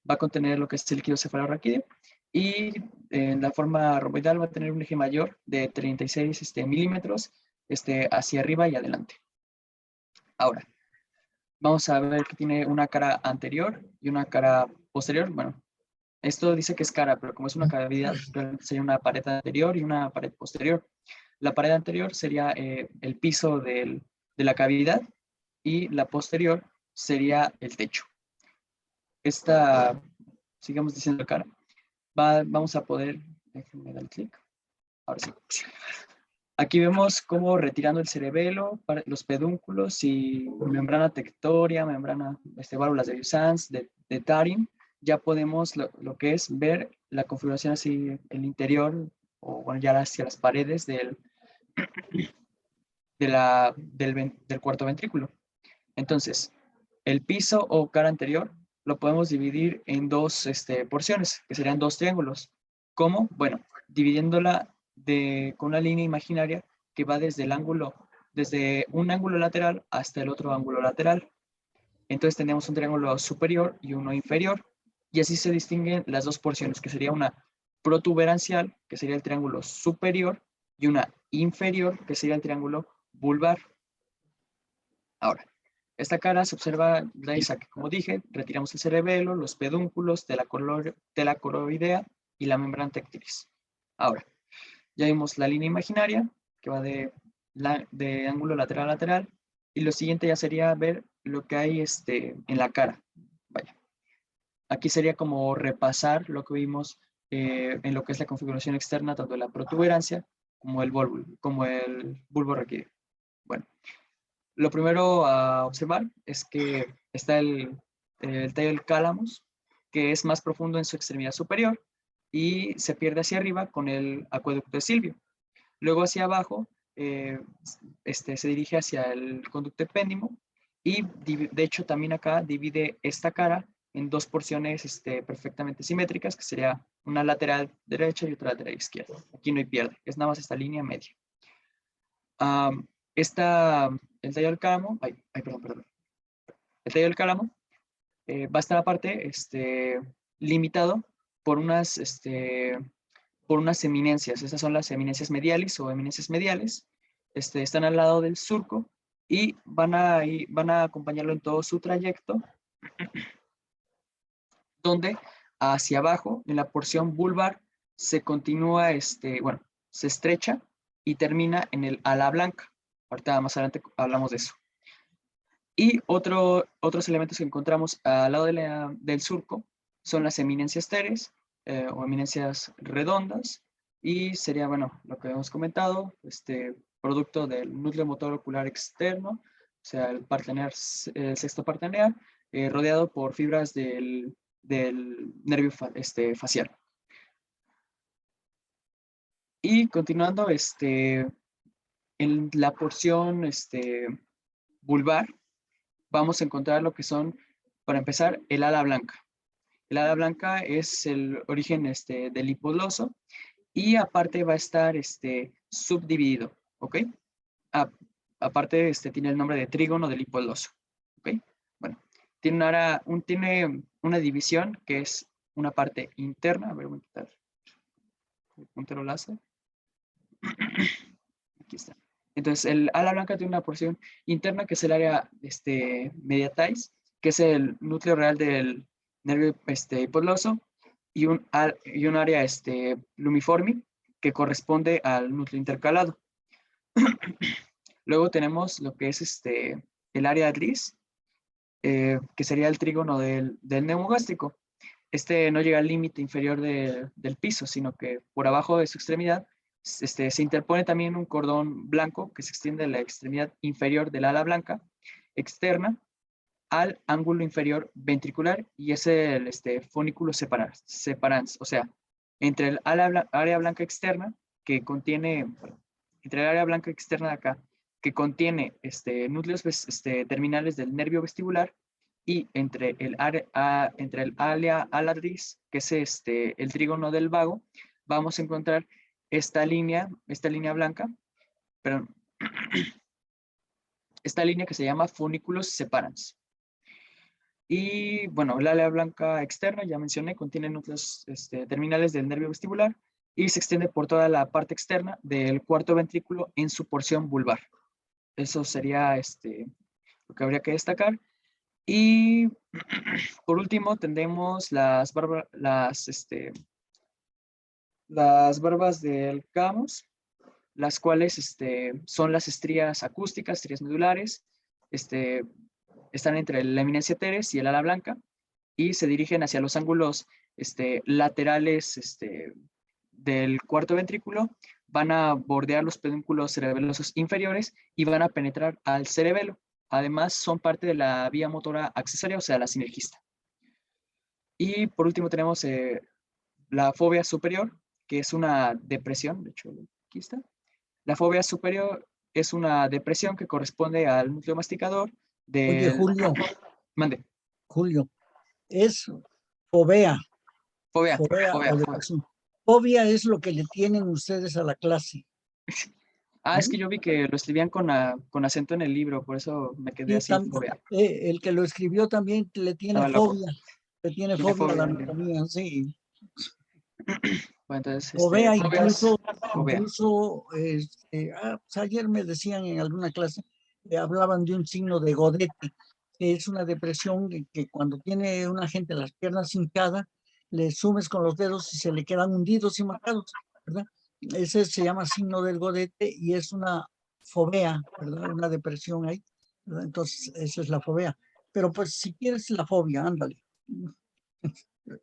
va a contener lo que es el líquido cefalorraquídeo, y en la forma romboidal va a tener un eje mayor de 36 milímetros hacia arriba y adelante. Ahora, vamos a ver que tiene una cara anterior y una cara posterior. Bueno, esto dice que es cara, pero como es una cavidad, realmente sería una pared anterior y una pared posterior. La pared anterior sería el piso de la cavidad, y la posterior sería el techo. Sigamos diciendo cara, vamos a poder, déjenme dar clic, ahora sí. Aquí vemos cómo retirando el cerebelo, los pedúnculos y membrana tectoria, válvulas de Vieux-Sens, de Tarim, ya podemos lo que es ver la configuración así, el interior, o bueno, ya hacia las paredes del cuarto ventrículo. Entonces, el piso o cara anterior lo podemos dividir en dos porciones, que serían dos triángulos. ¿Cómo? Bueno, dividiéndola con una línea imaginaria que va desde un ángulo lateral hasta el otro ángulo lateral. Entonces tenemos un triángulo superior y uno inferior, y así se distinguen las dos porciones, que sería una protuberancial, que sería el triángulo superior, y una inferior, que sería el triángulo vulvar. Ahora, esta cara se observa gracias a que, como dije, retiramos el cerebelo, los pedúnculos, tela coroidea y la membrana tectilis. Ahora, ya vimos la línea imaginaria, que va de ángulo lateral a lateral, y lo siguiente ya sería ver lo que hay en la cara. Vaya. Aquí sería como repasar lo que vimos en lo que es la configuración externa, tanto de la protuberancia como el bulbo raquídeo. Bueno, lo primero a observar es que está el tallo del cálamos, que es más profundo en su extremidad superior y se pierde hacia arriba con el acueducto de Silvio. Luego hacia abajo se dirige hacia el conducto epéndimo y de hecho también acá divide esta cara en dos porciones perfectamente simétricas, que sería una lateral derecha y otra lateral izquierda. Aquí no hay pierde, es nada más esta línea media. El tallo del cálamo, perdón. El tallo del cálamo va a estar aparte limitado por unas eminencias. Estas son las eminencias medialis o eminencias mediales. Están al lado del surco y van a acompañarlo en todo su trayecto, donde hacia abajo, en la porción vulvar, se continúa, se estrecha y termina en el ala blanca. Ahorita más adelante hablamos de eso. Y otros elementos que encontramos al lado del surco son las eminencias teres o eminencias redondas, y sería, bueno, lo que hemos comentado, producto del núcleo motor ocular externo, o sea, el sexto partenear, rodeado por fibras del nervio facial. Y continuando, en la porción vulvar, vamos a encontrar lo que son, para empezar, el ala blanca. El ala blanca es el origen del hipogloso, y aparte va a estar subdividido, ¿ok? Aparte tiene el nombre de trígono del hipogloso, ¿ok? Bueno, tiene una división que es una parte interna. A ver, voy a quitar el puntero láser. Aquí está. Entonces, el ala blanca tiene una porción interna que es el área mediatis, que es el núcleo real del nervio hipogloso, y un área lumiforme que corresponde al núcleo intercalado. Luego tenemos lo que es el área gris, que sería el trígono del neumogástrico. No llega al límite inferior del piso, sino que por abajo de su extremidad se interpone también un cordón blanco que se extiende de la extremidad inferior del ala blanca externa al ángulo inferior ventricular, y es el fóniculo separans, o sea, entre el área blanca externa que contiene, entre el área blanca externa de acá, que contiene núcleos terminales del nervio vestibular, y entre el área aladris, que es el trígono del vago, vamos a encontrar esta línea blanca, perdón, esta línea que se llama fóniculos separans. Y bueno, el área blanca externa, ya mencioné, contiene núcleos terminales del nervio vestibular y se extiende por toda la parte externa del cuarto ventrículo en su porción vulvar. Eso sería lo que habría que destacar. Y por último tendremos las barbas del Camus, las cuales son las estrías acústicas, estrías medulares, están entre la eminencia teres y el ala blanca, y se dirigen hacia los ángulos laterales del cuarto ventrículo, van a bordear los pedúnculos cerebelosos inferiores y van a penetrar al cerebelo. Además, son parte de la vía motora accesoria, o sea, la sinergista. Y por último tenemos la fobia superior, que es una depresión. De hecho, aquí está. La fobia superior es una depresión que corresponde al núcleo masticador de... Oye, Julio. Mande. Julio, es fobea. Fobea. O depresión. Fobia es lo que le tienen ustedes a la clase. Ah, es que yo vi que lo escribían con acento en el libro, por eso me quedé Sí, así, fobia. el que lo escribió también le tiene Estaba loco. fobia. Le tiene Tiene fobia a la fobia al libro. anatomía, sí. Bueno, entonces, Fobia fobia es fobia. incluso, pues ayer me decían en alguna clase, hablaban de un signo de Godete, que es una depresión que cuando tiene una gente las piernas hincadas, le sumes con los dedos y se le quedan hundidos y marcados, ¿verdad? Ese se llama signo del Godete y es una fobia, ¿verdad? Una depresión ahí, ¿verdad? Entonces, esa es la fobia. Pero pues si quieres la fobia, ándale.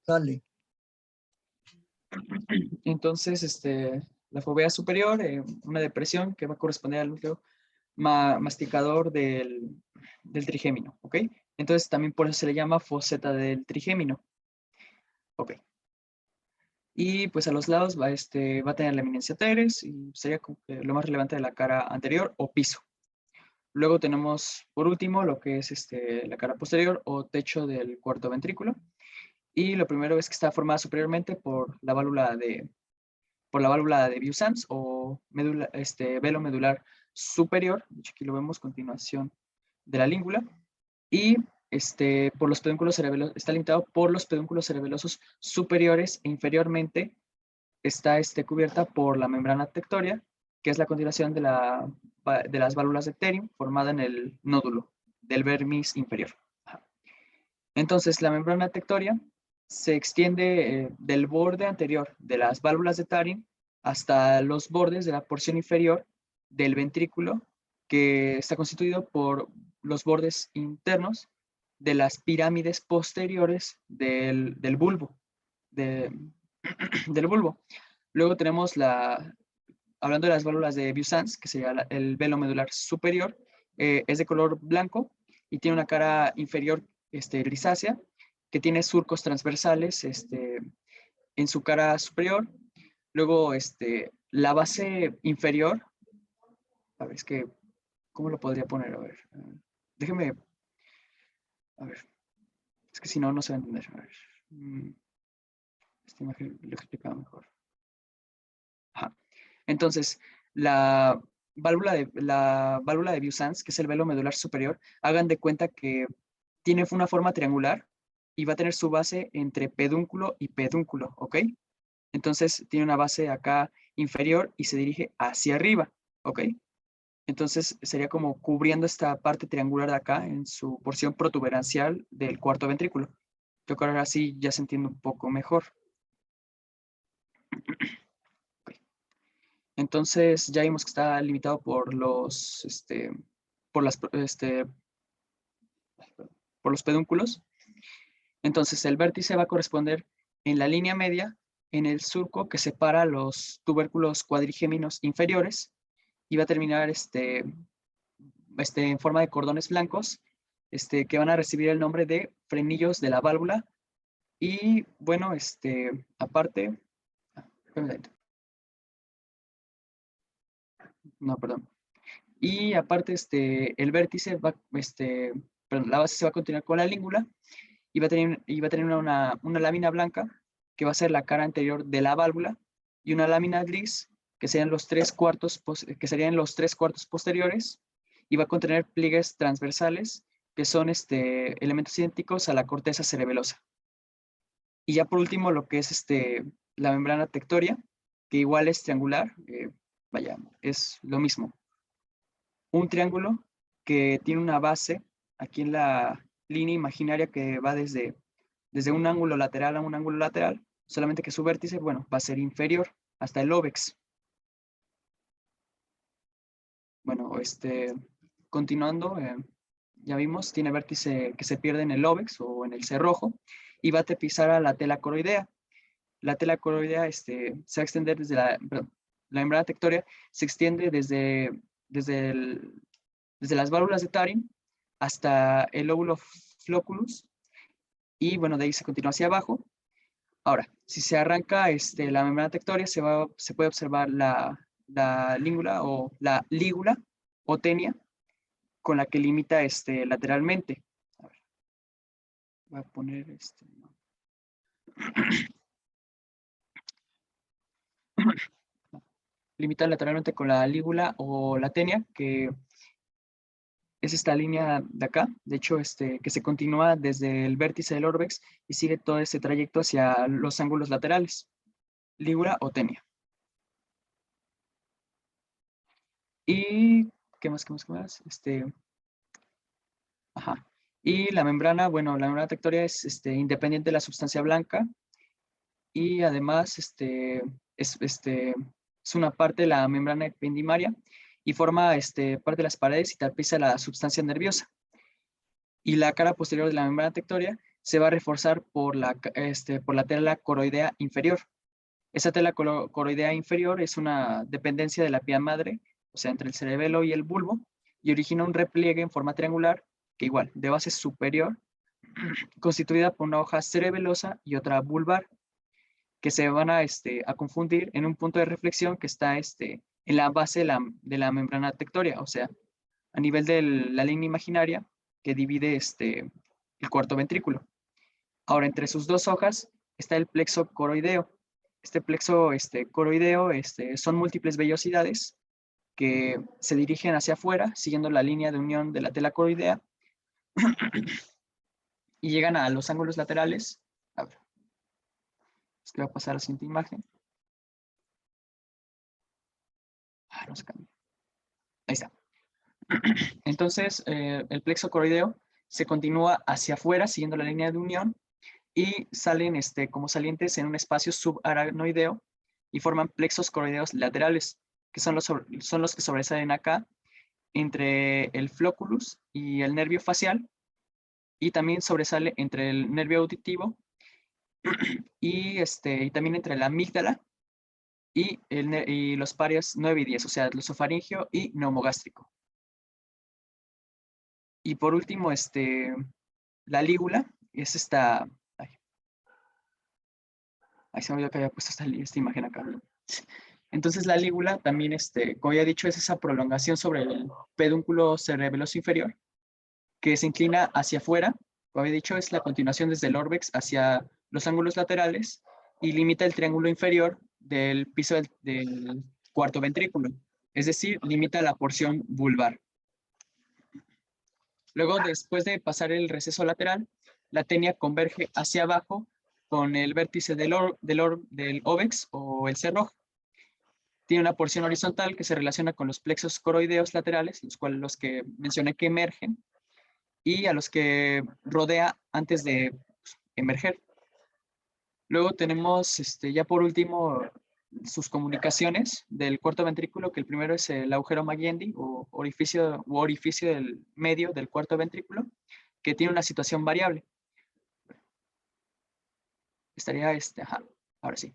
Dale. Entonces, la fobia superior, una depresión que va a corresponder al núcleo masticador del trigémino, ¿ok? Entonces también por eso se le llama foseta del trigémino, ¿ok? Y pues a los lados va a tener la eminencia teres y sería como que lo más relevante de la cara anterior o piso. Luego tenemos por último lo que es la cara posterior o techo del cuarto ventrículo. Y lo primero es que está formada superiormente por la válvula de Vieux-Sens o velo medular superior. De hecho, aquí lo vemos, continuación de la língula. Y por los pedúnculos cerebelosos, está limitado por los pedúnculos cerebelosos superiores e inferiormente está cubierta por la membrana tectoria, que es la continuación de las válvulas de Therium formada en el nódulo del vermis inferior. Entonces, la membrana tectoria se extiende del borde anterior de las válvulas de Therium hasta los bordes de la porción inferior del ventrículo, que está constituido por los bordes internos de las pirámides posteriores del bulbo. Del bulbo. Luego tenemos hablando de las válvulas de Vieux-Sens, que sería el velo medular superior, es de color blanco y tiene una cara inferior grisácea, que tiene surcos transversales en su cara superior. Luego, la base inferior, a ver, es que, ¿cómo lo podría poner? A ver, déjeme, a ver, es que si no, no se va a entender. A ver, esta imagen lo explicaba mejor. Ajá. Entonces, la válvula de Vieux-Sens, que es el velo medular superior, hagan de cuenta que tiene una forma triangular y va a tener su base entre pedúnculo y pedúnculo, ¿ok? Entonces, tiene una base acá inferior y se dirige hacia arriba, ¿ok? Entonces, sería como cubriendo esta parte triangular de acá en su porción protuberancial del cuarto ventrículo. Yo creo que ahora sí ya se entiende un poco mejor. Entonces ya vimos que está limitado por por los pedúnculos. Entonces el vértice va a corresponder en la línea media en el surco que separa los tubérculos cuadrigéminos inferiores y va a terminar en forma de cordones blancos que van a recibir el nombre de frenillos de la válvula. Y bueno, aparte, no, perdón. Y aparte, el vértice perdón, la base se va a continuar con la língula y va a tener una lámina blanca que va a ser la cara anterior de la válvula y una lámina gris que serían los 3/4 posteriores y va a contener pliegues transversales que son elementos idénticos a la corteza cerebelosa. Y ya por último lo que es la membrana tectoria, que igual es triangular, vaya, es lo mismo. Un triángulo que tiene una base aquí en la línea imaginaria que va desde un ángulo lateral a un ángulo lateral, solamente que su vértice, bueno, va a ser inferior hasta el óbex. Bueno, continuando, ya vimos, tiene vértice que se pierde en el óbex o en el cerrojo y va a pisar a la tela coroidea. La tela coroidea se va a extender desde la membrana tectoria, se extiende desde las válvulas de Therium hasta el lóbulo flocculus y bueno, de ahí se continúa hacia abajo. Ahora, si se arranca la membrana tectoria, se puede observar la lígula o la lígula o tenia con la que limita lateralmente. A ver, voy a poner no. limita lateralmente con la lígula o la tenia, que es esta línea de acá, de hecho, que se continúa desde el vértice del orbex y sigue todo ese trayecto hacia los ángulos laterales, lígula o tenia. Y, ¿qué más? Ajá. Y la membrana, bueno, la membrana tectoria es independiente de la sustancia blanca y además es una parte de la membrana ependimaria y forma parte de las paredes y tapiza la sustancia nerviosa. Y la cara posterior de la membrana tectoria se va a reforzar por la tela coroidea inferior. Esa tela coroidea inferior es una dependencia de la pía madre, o sea, entre el cerebelo y el bulbo, y origina un repliegue en forma triangular, que igual, de base superior, constituida por una hoja cerebelosa y otra vulvar, que se van a confundir en un punto de reflexión que está en la base de la membrana tectoria, o sea, a nivel de la línea imaginaria que divide el cuarto ventrículo. Ahora, entre sus dos hojas está el plexo coroideo. Este plexo coroideo son múltiples vellosidades que se dirigen hacia afuera, siguiendo la línea de unión de la tela coroidea, y llegan a los ángulos laterales. A ver, es que va a pasar a la siguiente imagen. No se cambia. Ahí está. Entonces, el plexo coroideo se continúa hacia afuera, siguiendo la línea de unión, y salen como salientes en un espacio subaracnoideo y forman plexos coroideos laterales, que son los que sobresalen acá entre el flóculus y el nervio facial, y también sobresale entre el nervio auditivo y también entre la amígdala y los pares 9 y 10, o sea, el esofaringio y neumogástrico. Y por último, la lígula es esta. Ahí se me olvidó que había puesto esta imagen acá. Entonces la lígula también, como ya he dicho, es esa prolongación sobre el pedúnculo cerebeloso inferior que se inclina hacia afuera. Como había dicho, es la continuación desde el orbex hacia los ángulos laterales y limita el triángulo inferior del piso del cuarto ventrículo. Es decir, limita la porción vulvar. Luego, después de pasar el receso lateral, la tenia converge hacia abajo con el vértice del óvex o el cerrojo. Tiene una porción horizontal que se relaciona con los plexos coroideos laterales, los que mencioné que emergen, y a los que rodea antes de emerger. Luego tenemos, ya por último, sus comunicaciones del cuarto ventrículo, que el primero es el agujero Magendie o orificio del medio del cuarto ventrículo, que tiene una situación variable. Estaría ajá, ahora sí.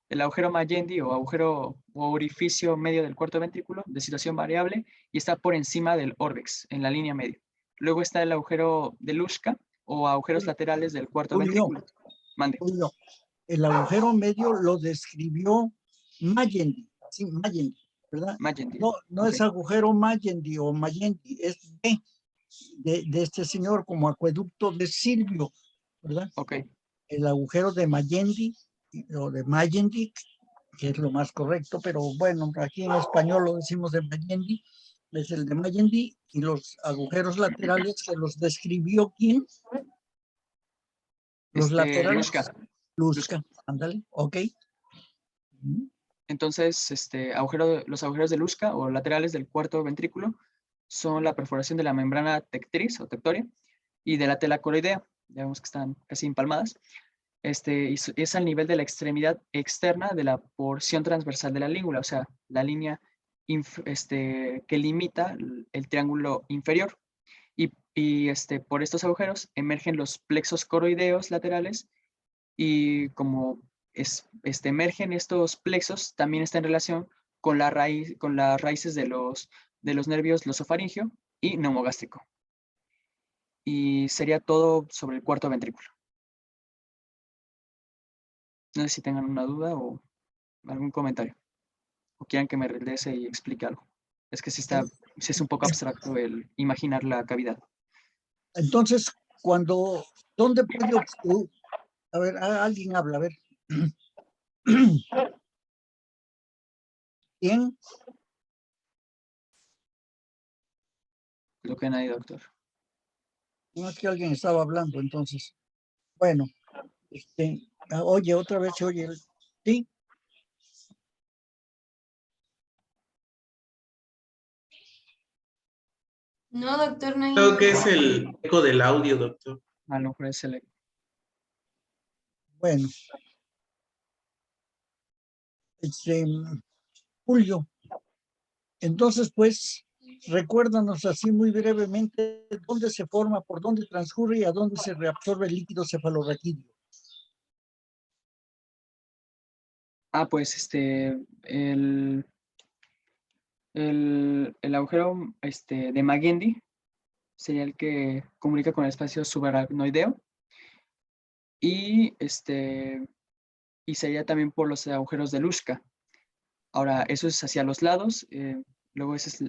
El agujero Magendie o agujero o orificio medio del cuarto ventrículo de situación variable y está por encima del orbex, en la línea media. Luego está el agujero de Luschka o agujeros laterales del cuarto ventrículo. Mande. Julio, el agujero medio lo describió Magendie, así Magendie, ¿verdad? Magendie. No es agujero Magendie o Magendie, es de este señor como acueducto de Silvio, ¿verdad? Ok. El agujero de Magendie o de Magendie, que es lo más correcto, pero bueno, aquí en español lo decimos de Magendie, es el de Magendie, y los agujeros laterales que los describió ¿quién? Los laterales. Luschka, ándale, ok. Entonces, los agujeros de Luschka o laterales del cuarto ventrículo son la perforación de la membrana tectriz o tectoria y de la tela coroidea. Ya vemos que están casi empalmadas. Y es al nivel de la extremidad externa de la porción transversal de la lígula, o sea, la línea que limita el triángulo inferior. Y por estos agujeros emergen los plexos coroideos laterales y como emergen estos plexos, también está en relación con las raíces de los nervios glosofaringio y neumogástrico. Y sería todo sobre el cuarto ventrículo. No sé si tengan una duda o algún comentario. O quieran que me regrese y explique algo. Es que sí es un poco abstracto el imaginar la cavidad. Entonces, ¿dónde puede obstruir? A ver, alguien habla, a ver. ¿Quién? Creo que nadie, doctor. No es que alguien estaba hablando, entonces. Bueno, oye, otra vez se oye. ¿Sí? No, doctor, no hay Creo que ningún- es el eco del audio, doctor. A lo mejor es el... Bueno. Julio. Entonces, pues, recuérdanos así muy brevemente dónde se forma, por dónde transcurre y a dónde se reabsorbe el líquido cefalorraquídeo. Pues el agujero de Magendie sería el que comunica con el espacio subaracnoideo y sería también por los agujeros de Luschka. Ahora, eso es hacia los lados, luego ese es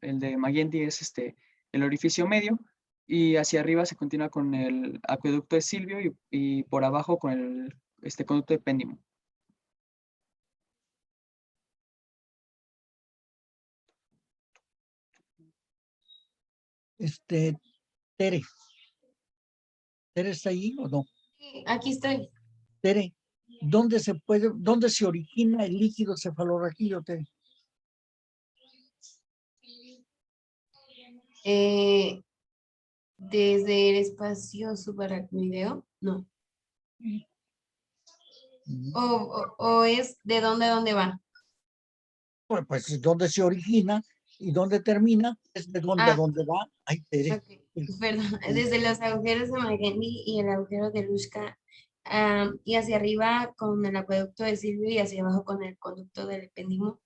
el de Magendie es el orificio medio y hacia arriba se continúa con el acueducto de Silvio y por abajo con el conducto de Péndimo. Tere. ¿Tere está ahí o no? Sí, aquí estoy. Tere, ¿dónde se origina el líquido cefalorraquídeo, Tere? Desde el espacio subaracnoideo, no. O es de dónde a dónde va. Pues dónde se origina y dónde termina, es de dónde a dónde va. Ay, Tere. Ok, perdón, desde los agujeros de Magendie y el agujero de Luschka, y hacia arriba con el acueducto de Silvio y hacia abajo con el conducto del Péndimo.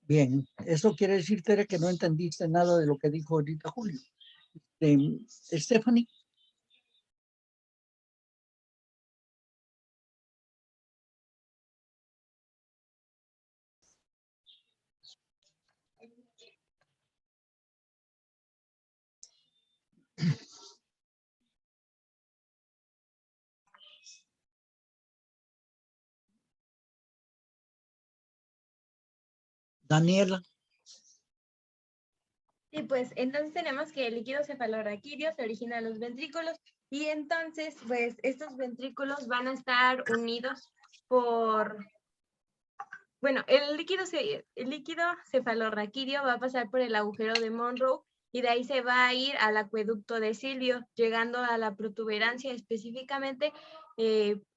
Bien, eso quiere decir, Tere, que no entendiste nada de lo que dijo ahorita Julio. Stephanie. Daniela. Sí, pues entonces tenemos que el líquido cefalorraquídeo se origina en los ventrículos y entonces pues estos ventrículos van a estar unidos por, bueno, el líquido cefalorraquídeo va a pasar por el agujero de Monroe y de ahí se va a ir al acueducto de Silvio, llegando a la protuberancia específicamente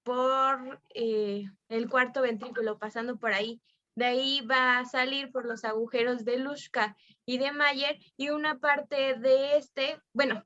por el cuarto ventrículo, pasando por ahí. De ahí va a salir por los agujeros de Luschka y de Mayer y una parte de bueno,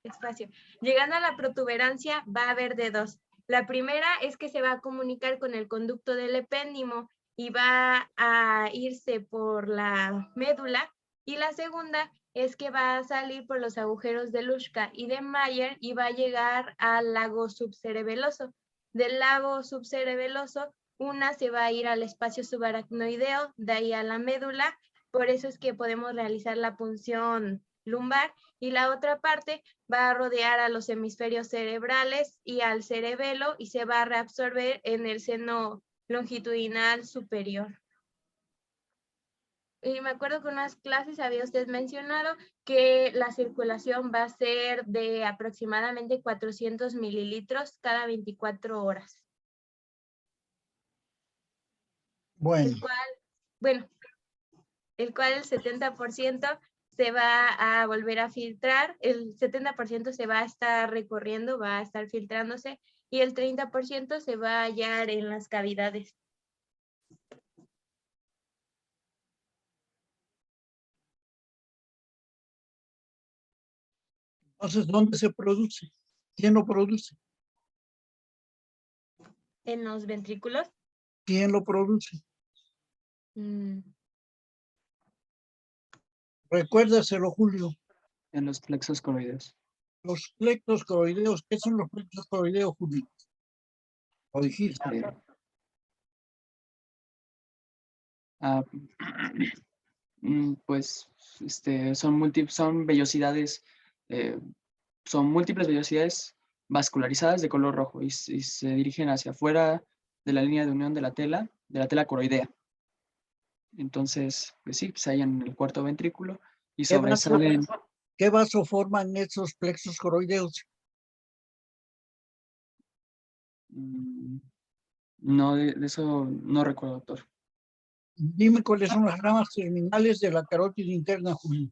espacio. Llegando a la protuberancia va a haber de dos. La primera es que se va a comunicar con el conducto del epéndimo y va a irse por la médula. Y la segunda es que va a salir por los agujeros de Luschka y de Mayer y va a llegar al lago subcerebeloso. Del lago subcerebeloso, una se va a ir al espacio subaracnoideo, de ahí a la médula. Por eso es que podemos realizar la punción lumbar y la otra parte va a rodear a los hemisferios cerebrales y al cerebelo y se va a reabsorber en el seno longitudinal superior. Y me acuerdo que en unas clases había usted mencionado que la circulación va a ser de aproximadamente 400 mililitros cada 24 horas. Bueno. El cual el 70% se va a volver a filtrar, el 70% se va a estar recorriendo, va a estar filtrándose y el 30% se va a hallar en las cavidades. Entonces, ¿dónde se produce? ¿Quién lo produce? ¿En los ventrículos? ¿Quién lo produce? Recuérdaselo, Julio. En los plexos coroideos. Los plexos coroideos, ¿qué son los plexos coroideos, Julio? Lo dijiste. Pues son vellosidades, son múltiples vellosidades vascularizadas de color rojo y se dirigen hacia afuera de la línea de unión de la tela coroidea. Entonces, pues sí, se hallan en el cuarto ventrículo y ¿Qué vaso, sobresalen. qué vaso forman esos plexos coroideos? No, de eso no recuerdo, doctor. Dime cuáles son las ramas terminales de la carótida interna, Julio.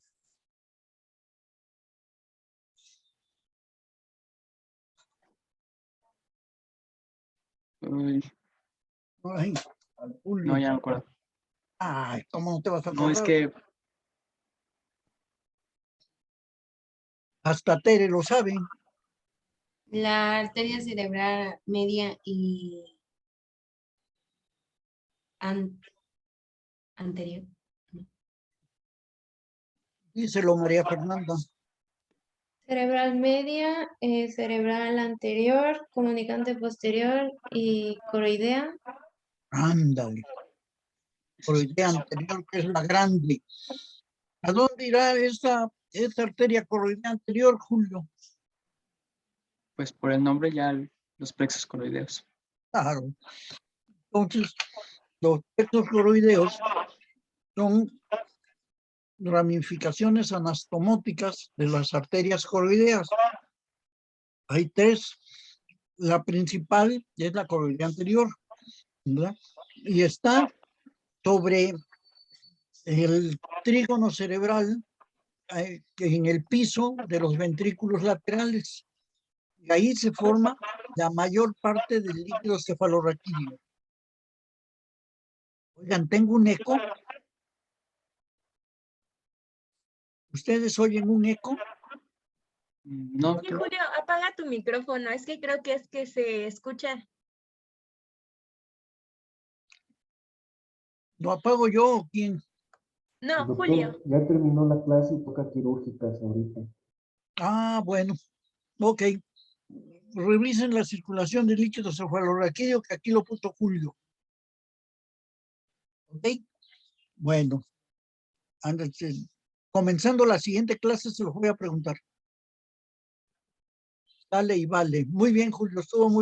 Uy, Ay, Julio. no, ya me acuerdo. Ay, ¿cómo no te vas a No, es acordar? que Hasta Tere lo sabe. La arteria cerebral media y anterior. Díselo, María Fernanda. Cerebral media, cerebral anterior, comunicante posterior y coroidea. Ándale. Coroidea anterior, que es la grande. ¿A dónde irá esta arteria coroidea anterior, Julio? pues por el nombre ya los plexos coroideos. Claro. Entonces, los plexos coroideos son ramificaciones anastomóticas de las arterias coroideas. Hay tres. La principal es la coroidea anterior, ¿verdad? Y está sobre el trígono cerebral en el piso de los ventrículos laterales. Y ahí se forma la mayor parte del líquido cefalorraquídeo. Oigan, tengo un eco. ¿Ustedes oyen un eco? No, Sí, Julio, apaga tu micrófono. Es que creo que se escucha. ¿Lo apago yo o quién? No, Doctor, Julio. ya terminó la clase y toca quirúrgicas ahorita. Ah, bueno. Ok. Revisen la circulación del líquido cefalorraquídeo, que aquí lo puso Julio. ¿Ok? Bueno. Comenzando la siguiente clase se los voy a preguntar. Dale y vale. Muy bien, Julio. Estuvo muy